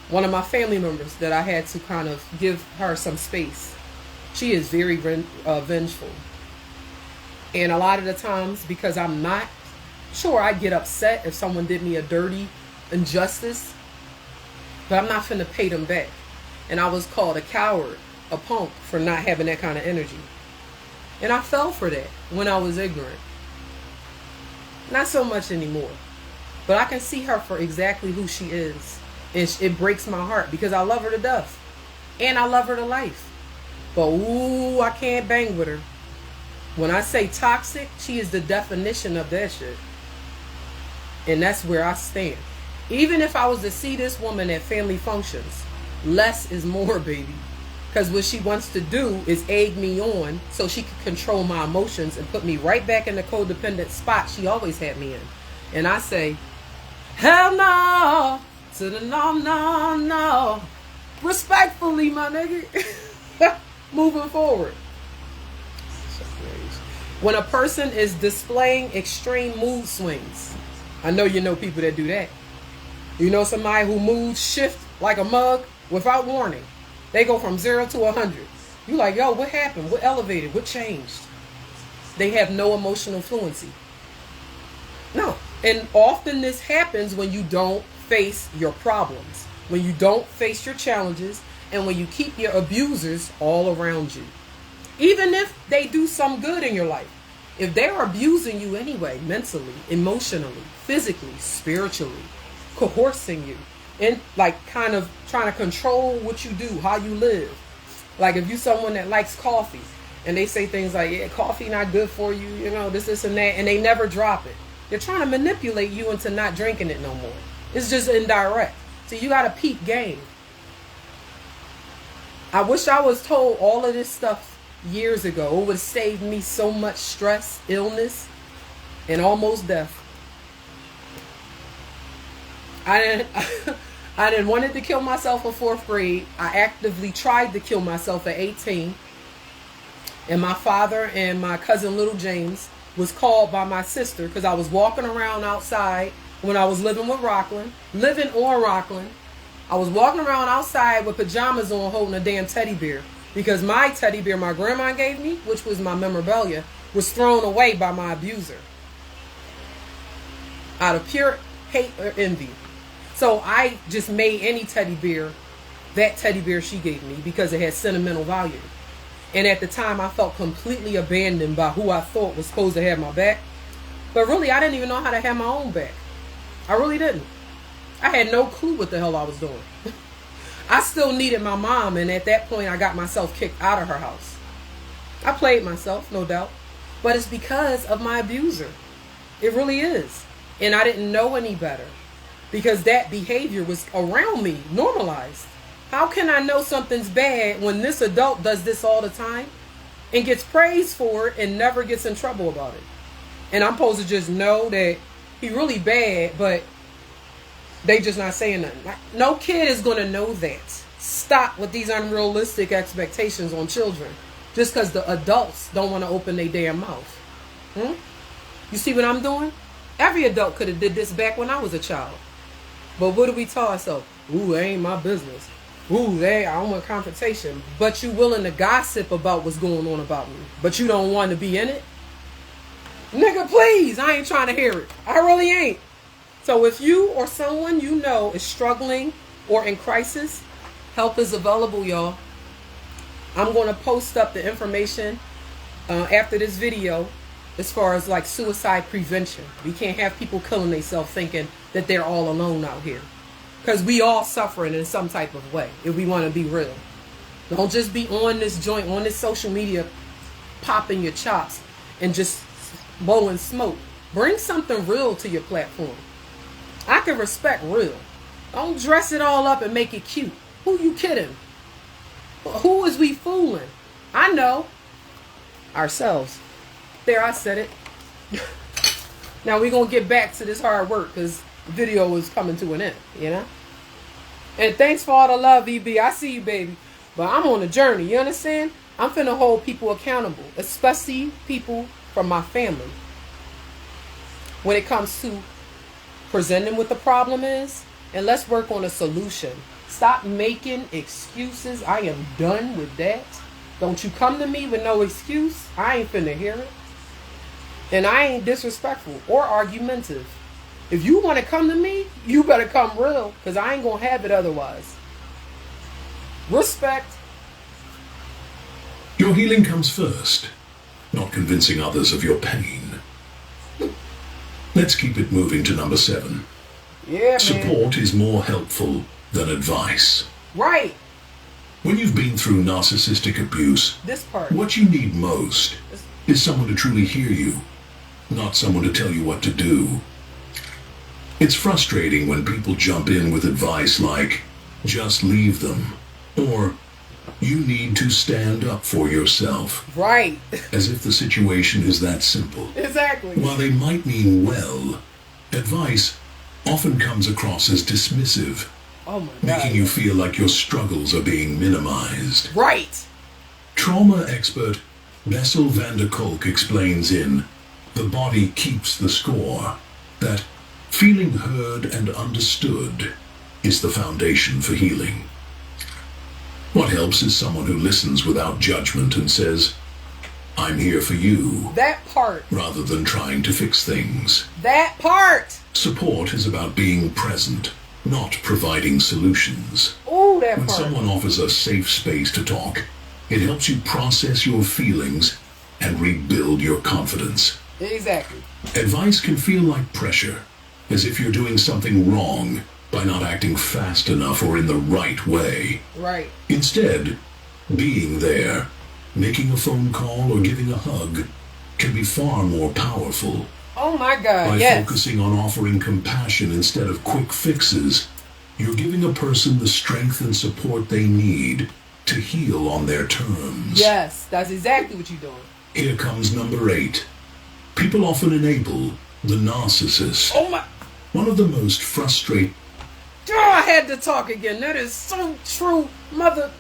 [SPEAKER 1] One of my family members that I had to kind of give her some space. She is very vengeful. And a lot of the times, because I'm not sure, I get upset if someone did me a dirty injustice, but I'm not finna pay them back. And I was called a coward, a punk, for not having that kind of energy. And I fell for that when I was ignorant. Not so much anymore. But I can see her for exactly who she is. And it breaks my heart because I love her to death. And I love her to life. But ooh, I can't bang with her. When I say toxic, she is the definition of that shit. And that's where I stand. Even if I was to see this woman at family functions, less is more, baby. Because what she wants to do is egg me on so she can control my emotions and put me right back in the codependent spot she always had me in. And I say, hell no, to the no. Respectfully, my nigga. Moving forward. When a person is displaying extreme mood swings, I know you know people that do that. You know somebody who moods shift like a mug without warning. They go from 0 to 100. You like, yo, what happened? What elevated? What changed? They have no emotional fluency. No. And often this happens when you don't face your problems, when you don't face your challenges, and when you keep your abusers all around you. Even if they do some good in your life, if they're abusing you anyway, mentally, emotionally, physically, spiritually, coercing you, and like kind of trying to control what you do, how you live. Like if you're someone that likes coffee and they say things like, yeah, coffee not good for you, you know, this and that, and they never drop it. They're trying to manipulate you into not drinking it no more. It's just indirect. So you got to peep game. I wish I was told all of this stuff years ago. It would have saved me so much stress, illness, and almost death. I didn't wanted to kill myself in 4th grade. I actively tried to kill myself at 18. And my father and my cousin Little James was called by my sister because I was walking around outside when I was living on Rockland. I was walking around outside with pajamas on holding a damn teddy bear because my teddy bear my grandma gave me, which was my memorabilia, was thrown away by my abuser out of pure hate or envy. So I just made any teddy bear that teddy bear she gave me because it had sentimental value. And at the time, I felt completely abandoned by who I thought was supposed to have my back. But really, I didn't even know how to have my own back. I really didn't. I had no clue what the hell I was doing. I still needed my mom, and at that point, I got myself kicked out of her house. I played myself, no doubt. But it's because of my abuser. It really is. And I didn't know any better because that behavior was around me, normalized. How can I know something's bad when this adult does this all the time and gets praised for it and never gets in trouble about it? And I'm supposed to just know that he really bad, but they just not saying nothing. No kid is going to know that. Stop with these unrealistic expectations on children just because the adults don't want to open their damn mouth. You see what I'm doing? Every adult could have did this back when I was a child. But what do we tell ourselves? Ooh, that ain't my business. Ooh, I don't want confrontation. But you willing to gossip about what's going on about me. But you don't want to be in it? Nigga, please. I ain't trying to hear it. I really ain't. So if you or someone you know is struggling or in crisis, help is available, y'all. I'm going to post up the information after this video as far as like suicide prevention. We can't have people killing themselves thinking that they're all alone out here. Because we all suffering in some type of way, if we want to be real. Don't just be on this joint, on this social media, popping your chops and just blowing smoke. Bring something real to your platform. I can respect real. Don't dress it all up and make it cute. Who you kidding? Who is we fooling? I know. Ourselves. There, I said it. Now we're going to get back to this hard work because the video is coming to an end, you know? And thanks for all the love, EB. I see you, baby. But I'm on a journey, you understand? I'm finna hold people accountable, especially people from my family. When it comes to presenting what the problem is, and let's work on a solution. Stop making excuses. I am done with that. Don't you come to me with no excuse. I ain't finna hear it. And I ain't disrespectful or argumentative. If you want to come to me, you better come real, because I ain't going to have it otherwise. Respect.
[SPEAKER 2] Your healing comes first, not convincing others of your pain. Let's keep it moving to number 7.
[SPEAKER 1] Yeah, man.
[SPEAKER 2] Support is more helpful than advice.
[SPEAKER 1] Right.
[SPEAKER 2] When you've been through narcissistic abuse,
[SPEAKER 1] This part.
[SPEAKER 2] what you need most is someone to truly hear you, not someone to tell you what to do. It's frustrating when people jump in with advice like, just leave them, or you need to stand up for yourself.
[SPEAKER 1] Right.
[SPEAKER 2] As if the situation is that simple.
[SPEAKER 1] Exactly.
[SPEAKER 2] While they might mean well, advice often comes across as dismissive,
[SPEAKER 1] Oh my God.
[SPEAKER 2] making you feel like your struggles are being minimized.
[SPEAKER 1] Right.
[SPEAKER 2] Trauma expert Bessel van der Kolk explains in The Body Keeps the Score that feeling heard and understood is the foundation for healing. What helps is someone who listens without judgment and says, I'm here for you.
[SPEAKER 1] That part.
[SPEAKER 2] Rather than trying to fix things.
[SPEAKER 1] That part.
[SPEAKER 2] Support is about being present, not providing solutions.
[SPEAKER 1] Ooh, that
[SPEAKER 2] When
[SPEAKER 1] part.
[SPEAKER 2] someone offers a safe space to talk, it helps you process your feelings and rebuild your confidence.
[SPEAKER 1] Exactly.
[SPEAKER 2] Advice can feel like pressure, as if you're doing something wrong by not acting fast enough or in the right way.
[SPEAKER 1] Right.
[SPEAKER 2] Instead, being there, making a phone call or giving a hug can be far more powerful.
[SPEAKER 1] Oh my God,
[SPEAKER 2] By
[SPEAKER 1] yes.
[SPEAKER 2] focusing on offering compassion instead of quick fixes, you're giving a person the strength and support they need to heal on their terms.
[SPEAKER 1] Yes, that's exactly what you're doing.
[SPEAKER 2] Here comes number 8. People often enable the narcissist.
[SPEAKER 1] Oh my.
[SPEAKER 2] One of the most frustrating.
[SPEAKER 1] Oh, I had to talk again. That is so true, mother.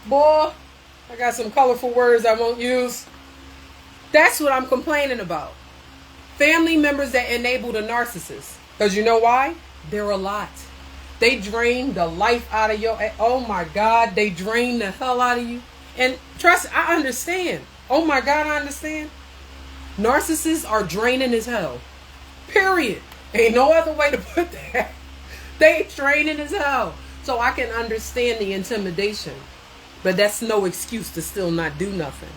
[SPEAKER 1] Boy, I got some colorful words I won't use. That's what I'm complaining about. Family members that enable the narcissist. Because you know why? They're a lot. They drain the life out of your... Oh my God, they drain the hell out of you. And trust, I understand. Oh my God, I understand. Narcissists are draining as hell. Period. Ain't no other way to put that. They draining as hell. So I can understand the intimidation. But that's no excuse to still not do nothing.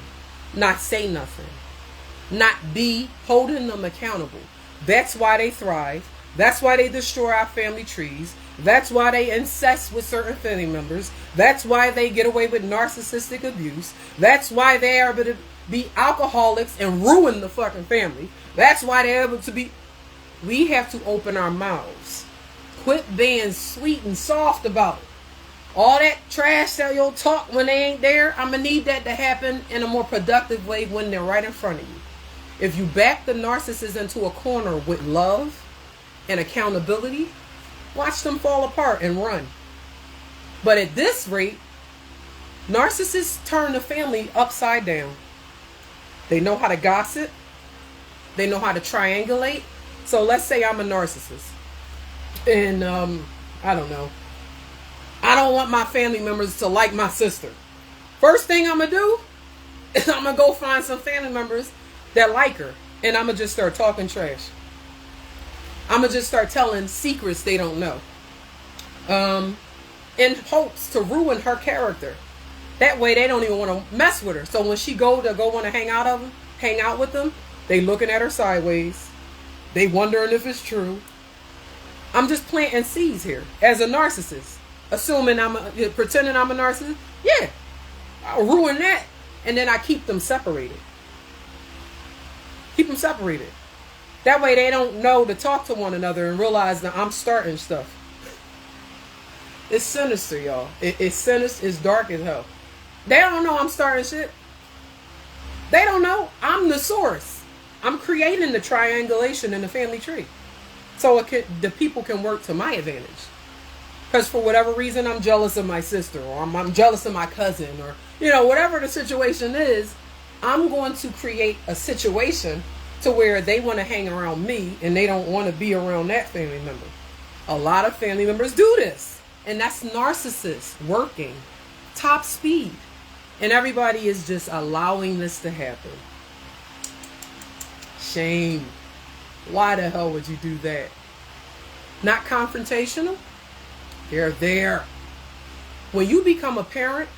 [SPEAKER 1] Not say nothing. Not be holding them accountable. That's why they thrive. That's why they destroy our family trees. That's why they incest with certain family members. That's why they get away with narcissistic abuse. That's why they are able to be alcoholics and ruin the fucking family. That's why they're able to be... We have to open our mouths. Quit being sweet and soft about it. All that trash that you'll talk when they ain't there, I'm going to need that to happen in a more productive way when they're right in front of you. If you back the narcissist into a corner with love and accountability, watch them fall apart and run. But at this rate, narcissists turn the family upside down. They know how to gossip. They know how to triangulate. So let's say I'm a narcissist. And, I don't know. I don't want my family members to like my sister. First thing I'm going to do is I'm going to go find some family members that like her. And I'm going to just start talking trash. I'm going to just start telling secrets they don't know. In hopes to ruin her character. That way they don't even want to mess with her. So when she go want to hang out with them, they looking at her sideways. They wondering if it's true. I'm just planting seeds here as a narcissist. Assuming pretending I'm a narcissist. Yeah. I'll ruin that. And then I keep them separated. Keep them separated. That way they don't know to talk to one another and realize that I'm starting stuff. It's sinister, y'all. It's sinister. It's dark as hell. They don't know I'm starting shit. They don't know I'm the source. I'm creating the triangulation in the family tree. So the people can work to my advantage. Because for whatever reason, I'm jealous of my sister, or I'm jealous of my cousin, or, whatever the situation is, I'm going to create a situation to where they want to hang around me and they don't want to be around that family member. A lot of family members do this. And that's narcissists working top speed. And everybody is just allowing this to happen. Shame. Why the hell would you do that? Not confrontational? They're there. When you become a parent,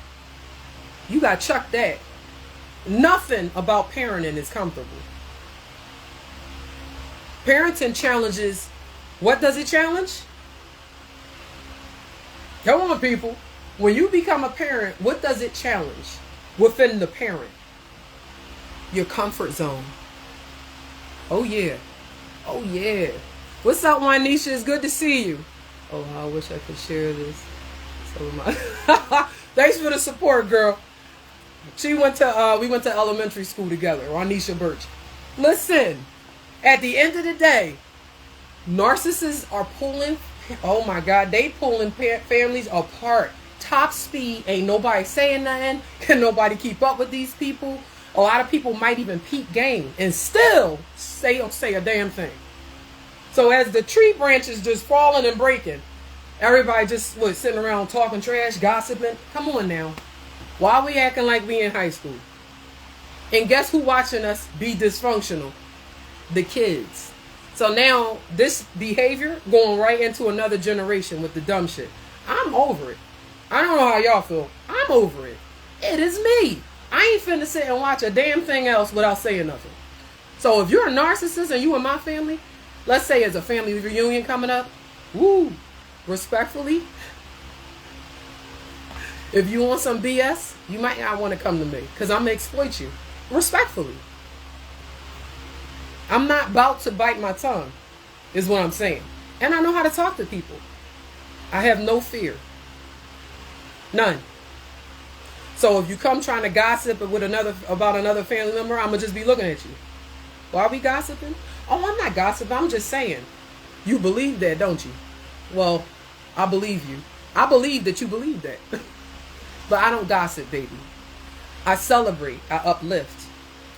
[SPEAKER 1] you got to chuck that. Nothing about parenting is comfortable. Parenting challenges, what does it challenge? Come on, people. When you become a parent, what does it challenge within the parent? Your comfort zone. Oh, yeah. Oh, yeah. What's up, Juanisha? It's good to see you. Oh, I wish I could share this. Thanks for the support, girl. We went to elementary school together, Juanisha Birch. Listen, at the end of the day, narcissists are pulling, oh my God, they pulling families apart. Top speed, ain't nobody saying nothing. Can nobody keep up with these people? A lot of people might even peep game and still don't say a damn thing. So as the tree branches just falling and breaking, everybody just sitting around talking trash, gossiping. Come on now. Why are we acting like we in high school? And guess who watching us be dysfunctional? The kids. So now this behavior going right into another generation with the dumb shit. I'm over it. I don't know how y'all feel. I'm over it. It is me. I ain't finna sit and watch a damn thing else without saying nothing. So if you're a narcissist and you in my family, let's say it's a family reunion coming up, woo, respectfully, if you want some BS, you might not want to come to me because I'm going to exploit you. Respectfully. I'm not about to bite my tongue, is what I'm saying. And I know how to talk to people. I have no fear. None. So if you come trying to gossip about another family member, I'm going to just be looking at you. Why are we gossiping? Oh, I'm not gossiping. I'm just saying. You believe that, don't you? Well, I believe you. I believe that you believe that. But I don't gossip, baby. I celebrate. I uplift.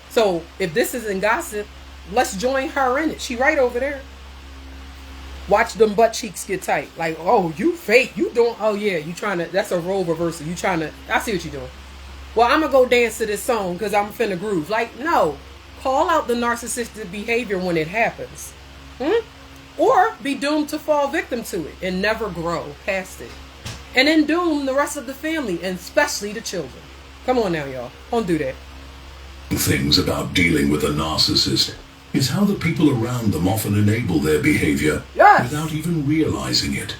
[SPEAKER 1] So if this isn't gossip, let's join her in it. She right over there. Watch them butt cheeks get tight. Like, oh, you fake. You doing, oh yeah, you trying to, that's a role reversal. You trying to, I see what you're doing. Well, I'm going to go dance to this song because I'm finna groove. Like, no. Call out the narcissistic behavior when it happens. Or be doomed to fall victim to it and never grow past it. And then doom the rest of the family, and especially the children. Come on now, y'all. Don't do that.
[SPEAKER 2] Things about dealing with a narcissist is how the people around them often enable their behavior without even realizing it.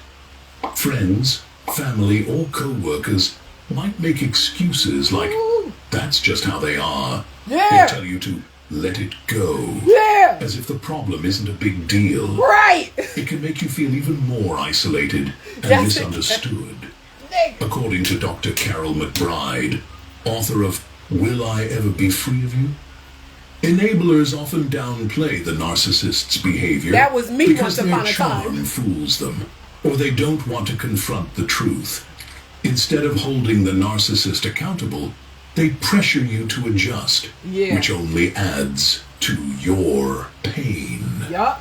[SPEAKER 2] Friends, family, or co-workers might make excuses like, that's just how they are.
[SPEAKER 1] Yeah.
[SPEAKER 2] Or tell you to let it go.
[SPEAKER 1] Yeah.
[SPEAKER 2] As if the problem isn't a big deal.
[SPEAKER 1] Right.
[SPEAKER 2] It can make you feel even more isolated and misunderstood. According to Dr. Carol McBride, author of Will I Ever Be Free of You? Enablers often downplay the narcissist's behavior
[SPEAKER 1] that was me
[SPEAKER 2] because
[SPEAKER 1] once
[SPEAKER 2] their
[SPEAKER 1] upon a
[SPEAKER 2] charm
[SPEAKER 1] time.
[SPEAKER 2] fools them, or they don't want to confront the truth. Instead of holding the narcissist accountable, they pressure you to adjust, which only adds to your pain.
[SPEAKER 1] Yup.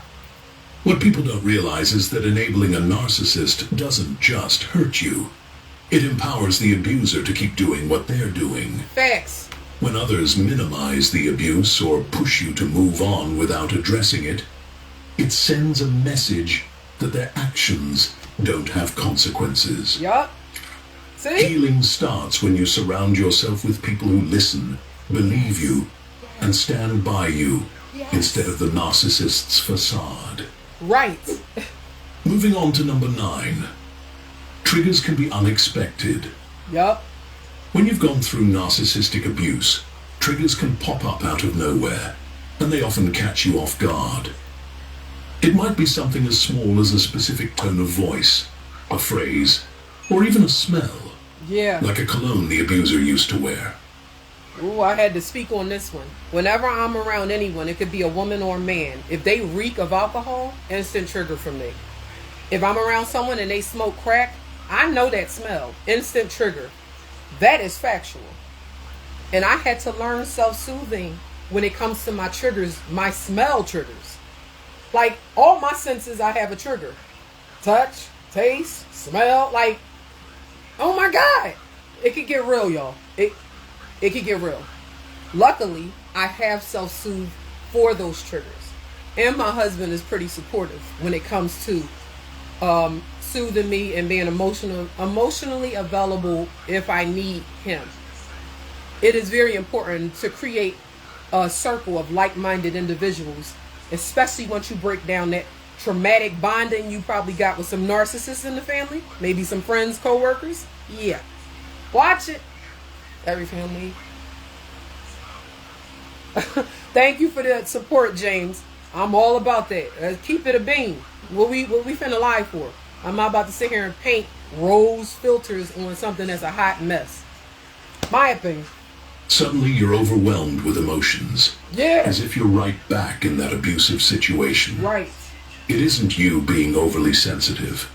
[SPEAKER 2] What people don't realize is that enabling a narcissist doesn't just hurt you. It empowers the abuser to keep doing what they're doing.
[SPEAKER 1] Facts.
[SPEAKER 2] When others minimize the abuse or push you to move on without addressing it, it sends a message that their actions don't have consequences.
[SPEAKER 1] Yup. See?
[SPEAKER 2] Healing starts when you surround yourself with people who listen, believe you, and stand by you instead of the narcissist's facade.
[SPEAKER 1] Right.
[SPEAKER 2] Moving on to number 9. Triggers can be unexpected.
[SPEAKER 1] Yup.
[SPEAKER 2] When you've gone through narcissistic abuse, triggers can pop up out of nowhere, and they often catch you off guard. It might be something as small as a specific tone of voice, a phrase, or even a smell.
[SPEAKER 1] Yeah.
[SPEAKER 2] Like a cologne the abuser used to wear.
[SPEAKER 1] Ooh, I had to speak on this one. Whenever I'm around anyone, it could be a woman or a man, if they reek of alcohol, instant trigger for me. If I'm around someone and they smoke crack, I know that smell. Instant trigger. That is factual. And I had to learn self-soothing when it comes to my triggers, my smell triggers. Like, all my senses, I have a trigger. Touch, taste, smell, like, oh my God. It could get real, y'all. It could get real. Luckily, I have self-soothe for those triggers. And my husband is pretty supportive when it comes to soothing me and being emotionally available if I need him. It is very important to create a circle of like-minded individuals, especially once you break down that traumatic bonding you probably got with some narcissists in the family, maybe some friends, co-workers. Yeah. Watch it. Every family. Thank you for the support, James. I'm all about that. Keep it a beam. What we finna lie for? I'm not about to sit here and paint rose filters on something that's a hot mess. My opinion.
[SPEAKER 2] Suddenly you're overwhelmed with emotions.
[SPEAKER 1] Yeah.
[SPEAKER 2] As if you're right back in that abusive situation.
[SPEAKER 1] Right.
[SPEAKER 2] It isn't you being overly sensitive.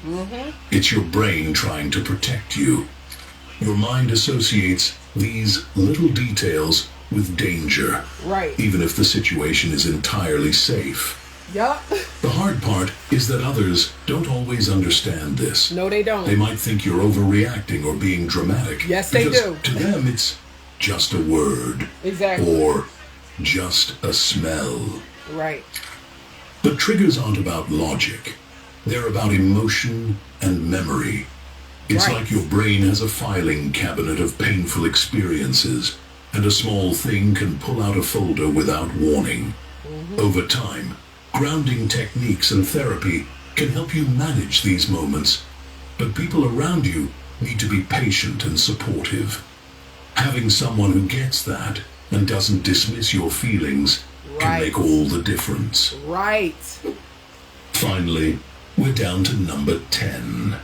[SPEAKER 2] It's your brain trying to protect you. Your mind associates these little details with danger.
[SPEAKER 1] Right.
[SPEAKER 2] Even if the situation is entirely safe.
[SPEAKER 1] Yup.
[SPEAKER 2] The hard part is that others don't always understand this.
[SPEAKER 1] No, they don't.
[SPEAKER 2] They might think you're overreacting or being dramatic.
[SPEAKER 1] Yes, they
[SPEAKER 2] because
[SPEAKER 1] do.
[SPEAKER 2] To them, it's just a word.
[SPEAKER 1] Exactly.
[SPEAKER 2] Or just a smell.
[SPEAKER 1] Right.
[SPEAKER 2] But triggers aren't about logic. They're about emotion and memory. It's
[SPEAKER 1] Right.
[SPEAKER 2] like your brain has a filing cabinet of painful experiences, and a small thing can pull out a folder without warning. Over time, grounding techniques and therapy can help you manage these moments, but people around you need to be patient and supportive. Having someone who gets that and doesn't dismiss your feelings can
[SPEAKER 1] Right.
[SPEAKER 2] make all the difference.
[SPEAKER 1] Right.
[SPEAKER 2] Finally, we're down to number 10.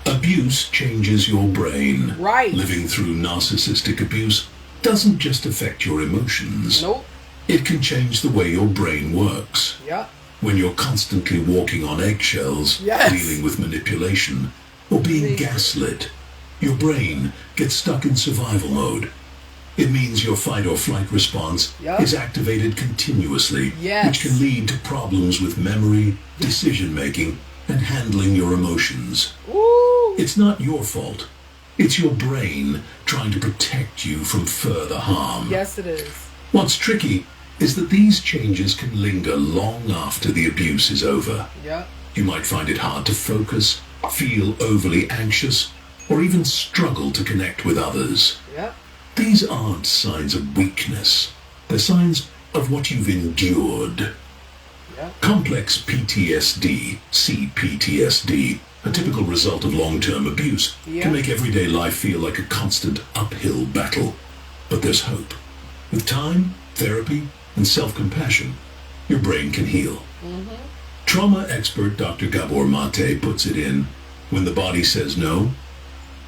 [SPEAKER 2] Abuse changes your brain.
[SPEAKER 1] Right.
[SPEAKER 2] Living through narcissistic abuse doesn't just affect your emotions.
[SPEAKER 1] Nope.
[SPEAKER 2] It can change the way your brain works.
[SPEAKER 1] Yep.
[SPEAKER 2] When you're constantly walking on eggshells,
[SPEAKER 1] Yes.
[SPEAKER 2] dealing with manipulation, or being gaslit, your brain gets stuck in survival mode. It means your fight or flight response
[SPEAKER 1] Yep.
[SPEAKER 2] is activated continuously,
[SPEAKER 1] Yes.
[SPEAKER 2] which can lead to problems with memory, decision making, and handling your emotions.
[SPEAKER 1] Ooh.
[SPEAKER 2] It's not your fault. It's your brain trying to protect you from further harm.
[SPEAKER 1] Yes, it is.
[SPEAKER 2] What's tricky is that these changes can linger long after the abuse is over.
[SPEAKER 1] Yep.
[SPEAKER 2] You might find it hard to focus, feel overly anxious, or even struggle to connect with others.
[SPEAKER 1] Yep.
[SPEAKER 2] These aren't signs of weakness. They're signs of what you've endured.
[SPEAKER 1] Yep.
[SPEAKER 2] Complex PTSD, CPTSD, a typical result of long-term abuse,
[SPEAKER 1] Yeah.
[SPEAKER 2] can make everyday life feel like a constant uphill battle. But there's hope. With time, therapy, and self-compassion, your brain can heal. Trauma expert Dr. Gabor Mate puts it in, when the body says no,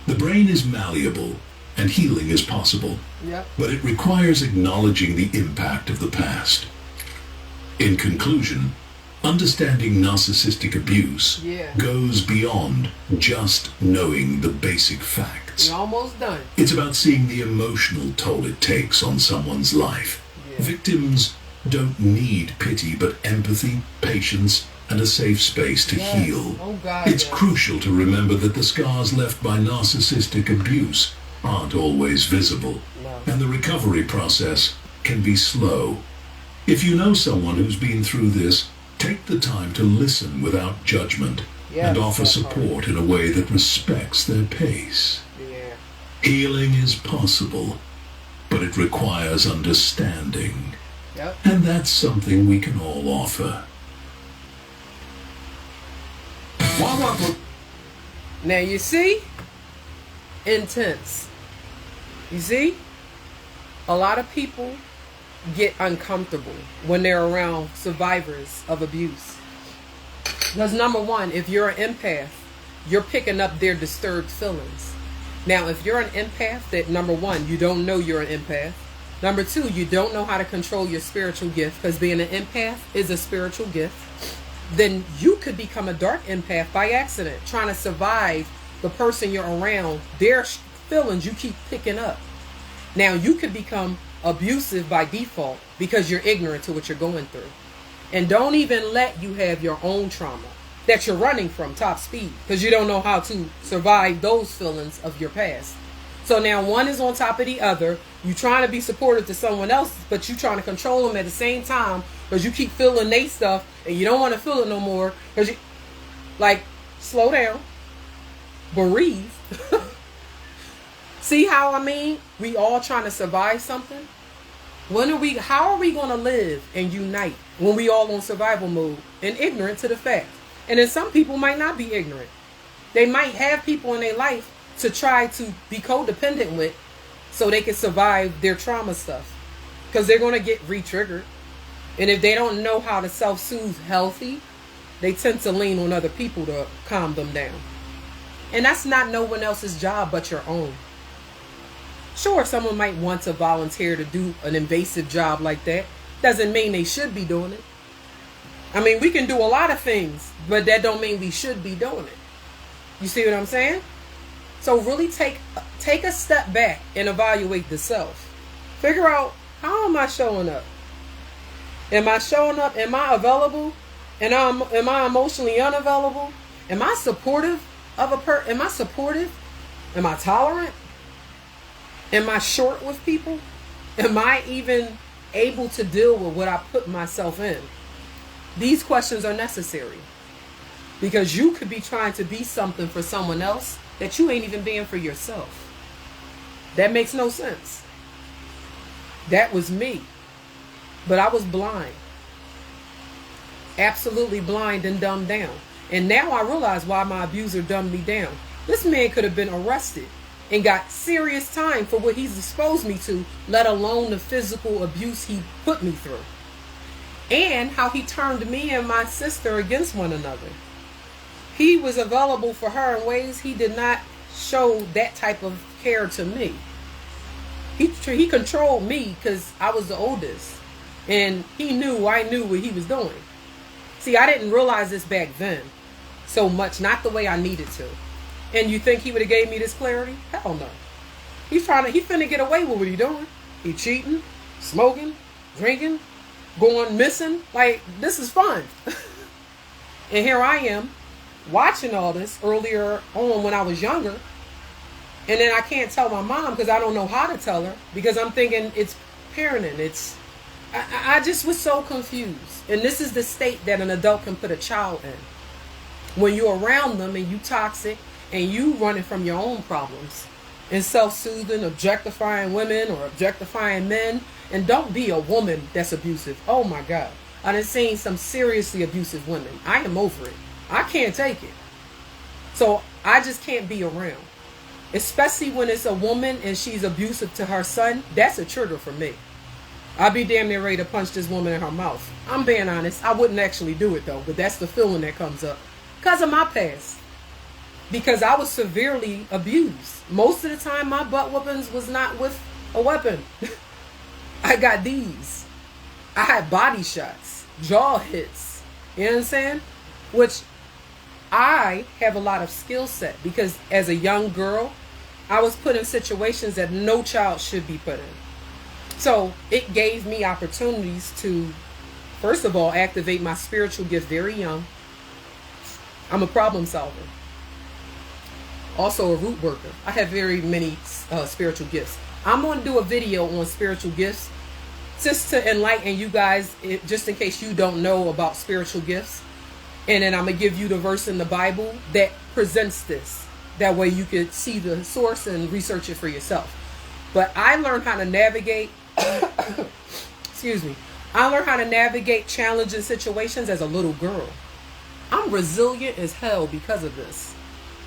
[SPEAKER 2] the brain is malleable and healing is possible,
[SPEAKER 1] Yep.
[SPEAKER 2] but it requires acknowledging the impact of the past. In conclusion, understanding narcissistic abuse
[SPEAKER 1] Yeah.
[SPEAKER 2] goes beyond just knowing the basic facts.
[SPEAKER 1] We're almost done.
[SPEAKER 2] It's about seeing the emotional toll it takes on someone's life.
[SPEAKER 1] Yeah.
[SPEAKER 2] Victims don't need pity, but empathy, patience, and a safe space to
[SPEAKER 1] Yes.
[SPEAKER 2] heal.
[SPEAKER 1] Oh, God,
[SPEAKER 2] It's
[SPEAKER 1] yes.
[SPEAKER 2] crucial to remember that the scars left by narcissistic abuse aren't always visible,
[SPEAKER 1] No.
[SPEAKER 2] and the recovery process can be slow. If you know someone who's been through this, take the time to listen without judgment
[SPEAKER 1] Yes,
[SPEAKER 2] and offer
[SPEAKER 1] that part.
[SPEAKER 2] support in a way that respects their pace.
[SPEAKER 1] Yeah.
[SPEAKER 2] Healing is possible, but it requires understanding.
[SPEAKER 1] Yep.
[SPEAKER 2] And that's something we can all offer.
[SPEAKER 1] Now you see? Intense. You see? A lot of people get uncomfortable when they're around survivors of abuse. Because number one, if you're an empath, you're picking up their disturbed feelings. Now, if you're an empath, that number one, you don't know you're an empath. Number two, you don't know how to control your spiritual gift, because being an empath is a spiritual gift. Then you could become a dark empath by accident, trying to survive the person you're around, their feelings you keep picking up. Now, you could become abusive by default because you're ignorant to what you're going through. And don't even let you have your own trauma that you're running from top speed, because you don't know how to survive those feelings of your past. So now one is on top of the other. You trying to be supportive to someone else, but you trying to control them at the same time, because you keep feeling they stuff and you don't want to feel it no more. Because you, like, slow down, breathe. See how I mean? We all trying to survive something. How are we going to live and unite when we all on survival mode and ignorant to the fact? And then some people might not be ignorant. They might have people in their life to try to be codependent with so they can survive their trauma stuff. Because they're going to get re-triggered. And if they don't know how to self-soothe healthy, they tend to lean on other people to calm them down. And that's not no one else's job but your own. Sure, someone might want to volunteer to do an invasive job like that. Doesn't mean they should be doing it. I mean, we can do a lot of things, but that don't mean we should be doing it. You see what I'm saying? So really take a step back and evaluate the self. Figure out, how am I showing up? Am I showing up? Am I available? And am I emotionally unavailable? Am I supportive of a person? Am I supportive? Am I tolerant? Am I short with people? Am I even able to deal with what I put myself in? These questions are necessary because you could be trying to be something for someone else that you ain't even being for yourself. That makes no sense. That was me. But I was blind. Absolutely blind and dumbed down. And now I realize why my abuser dumbed me down. This man could have been arrested and got serious time for what he's exposed me to, let alone the physical abuse he put me through. And how he turned me and my sister against one another. He was available for her in ways he did not show that type of care to me. He controlled me because I was the oldest. And he knew I knew what he was doing. See, I didn't realize this back then so much, not the way I needed to. And you think he would have gave me this clarity? Hell no. He finna get away with what he doing. He cheating, smoking, drinking, going missing. Like, this is fun. And here I am watching all this earlier on when I was younger. And then I can't tell my mom because I don't know how to tell her because I'm thinking it's parenting. I just was so confused. And this is the state that an adult can put a child in. When you're around them and you toxic and you running from your own problems and self-soothing, objectifying women or objectifying men. And don't be a woman that's abusive. Oh my God. I done seen some seriously abusive women. I am over it. I can't take it. So I just can't be around. Especially when it's a woman and she's abusive to her son. That's a trigger for me. I'd be damn near ready to punch this woman in her mouth. I'm being honest. I wouldn't actually do it though. But that's the feeling that comes up. Because of my past. Because I was severely abused. Most of the time my butt whoopings was not with a weapon. I got these. I had body shots. Jaw hits. You know what I'm saying? Which I have a lot of skill set. Because as a young girl, I was put in situations that no child should be put in. So it gave me opportunities to, first of all, activate my spiritual gift very young. I'm a problem solver. Also a root worker. I have very many spiritual gifts. I'm going to do a video on spiritual gifts just to enlighten you guys, just in case you don't know about spiritual gifts. And then I'm going to give you the verse in the Bible that presents this. That way you could see the source and research it for yourself. But I learned how to navigate, excuse me, I learned how to navigate challenging situations as a little girl. I'm resilient as hell because of this.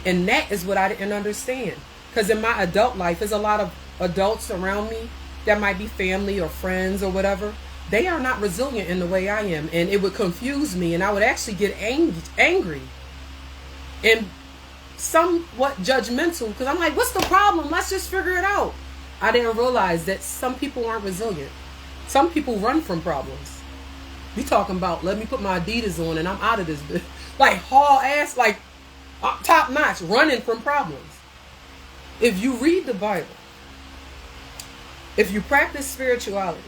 [SPEAKER 1] And that is what I didn't understand. Because in my adult life, there's a lot of adults around me that might be family or friends or whatever. They are not resilient in the way I am. And it would confuse me. And I would actually get angry. And somewhat judgmental. Because I'm like, what's the problem? Let's just figure it out. I didn't realize that some people aren't resilient. Some people run from problems. We talking about, let me put my Adidas on and I'm out of this bitch. Like haul ass, like top notch, running from problems. If you read the Bible, if you practice spirituality,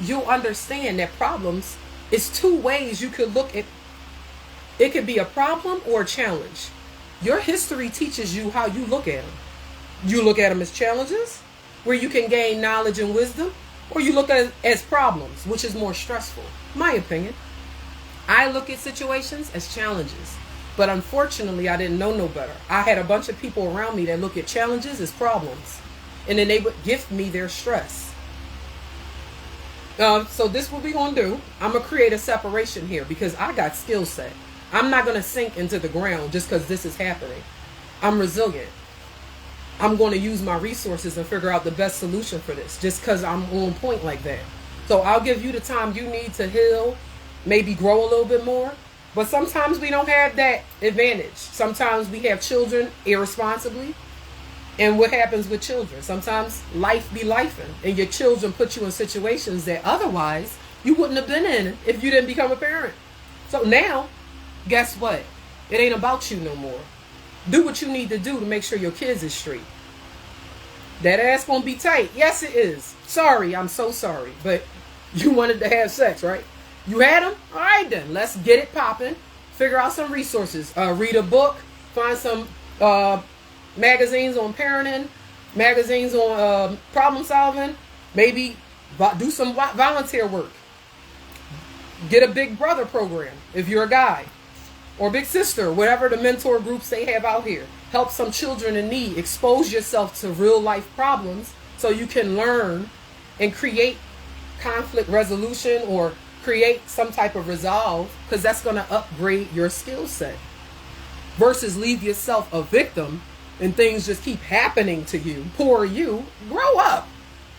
[SPEAKER 1] you'll understand that problems is two ways you could look at. It could be a problem or a challenge. Your history teaches you how you look at them. You look at them as challenges, where you can gain knowledge and wisdom, or you look at it as problems, which is more stressful. My opinion. I look at situations as challenges. But unfortunately, I didn't know no better. I had a bunch of people around me that look at challenges as problems. And then they would gift me their stress. So this is what we're going to do. I'm going to create a separation here because I got skill set. I'm not going to sink into the ground just because this is happening. I'm resilient. I'm going to use my resources and figure out the best solution for this just because I'm on point like that. So I'll give you the time you need to heal, maybe grow a little bit more. But sometimes we don't have that advantage. Sometimes we have children irresponsibly. And what happens with children? Sometimes life be lifing. And your children put you in situations that otherwise you wouldn't have been in if you didn't become a parent. So now, guess what? It ain't about you no more. Do what you need to do to make sure your kids is straight. That ass gonna be tight. Yes, it is. Sorry, I'm so sorry. But you wanted to have sex, right? You had them? All right then. Let's get it popping. Figure out some resources. Read a book. Find some magazines on parenting. magazines on problem solving. Maybe do some volunteer work. Get a big brother program if you're a guy, or big sister, whatever the mentor groups they have out here. Help some children in need. Expose yourself to real life problems so you can learn and create conflict resolution or create some type of resolve, because that's going to upgrade your skill set. Versus leave yourself a victim and things just keep happening to you. Poor you. Grow up.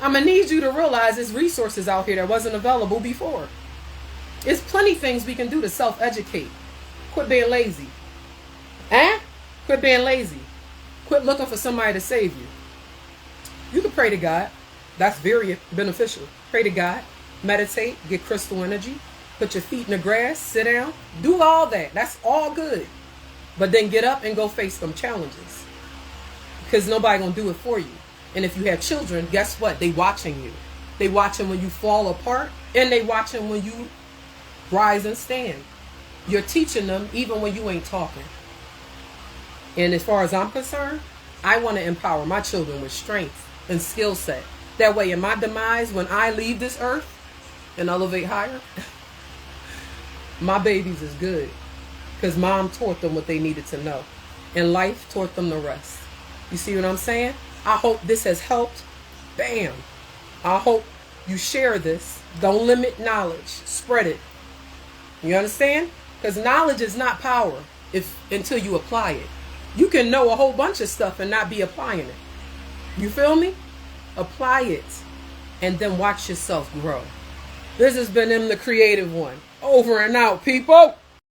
[SPEAKER 1] I'm going to need you to realize there's resources out here that wasn't available before. There's plenty of things we can do to self-educate. Quit being lazy. Quit being lazy. Quit looking for somebody to save you. You can pray to God. That's very beneficial. Pray to God. Meditate. Get crystal energy. Put your feet in the grass. Sit down. Do all that. That's all good. But then get up and go face some challenges. Because nobody going to do it for you. And if you have children, guess what? They watching you. They watching when you fall apart. And they watching when you rise and stand. You're teaching them even when you ain't talking. And as far as I'm concerned, I want to empower my children with strength and skill set. That way in my demise, when I leave this earth and elevate higher, my babies is good. Because mom taught them what they needed to know. And life taught them the rest. You see what I'm saying? I hope this has helped. Bam. I hope you share this. Don't limit knowledge. Spread it. You understand? Because knowledge is not power until you apply it. You can know a whole bunch of stuff and not be applying it. You feel me? Apply it. And then watch yourself grow. This has been the Creative One. Over and out, people.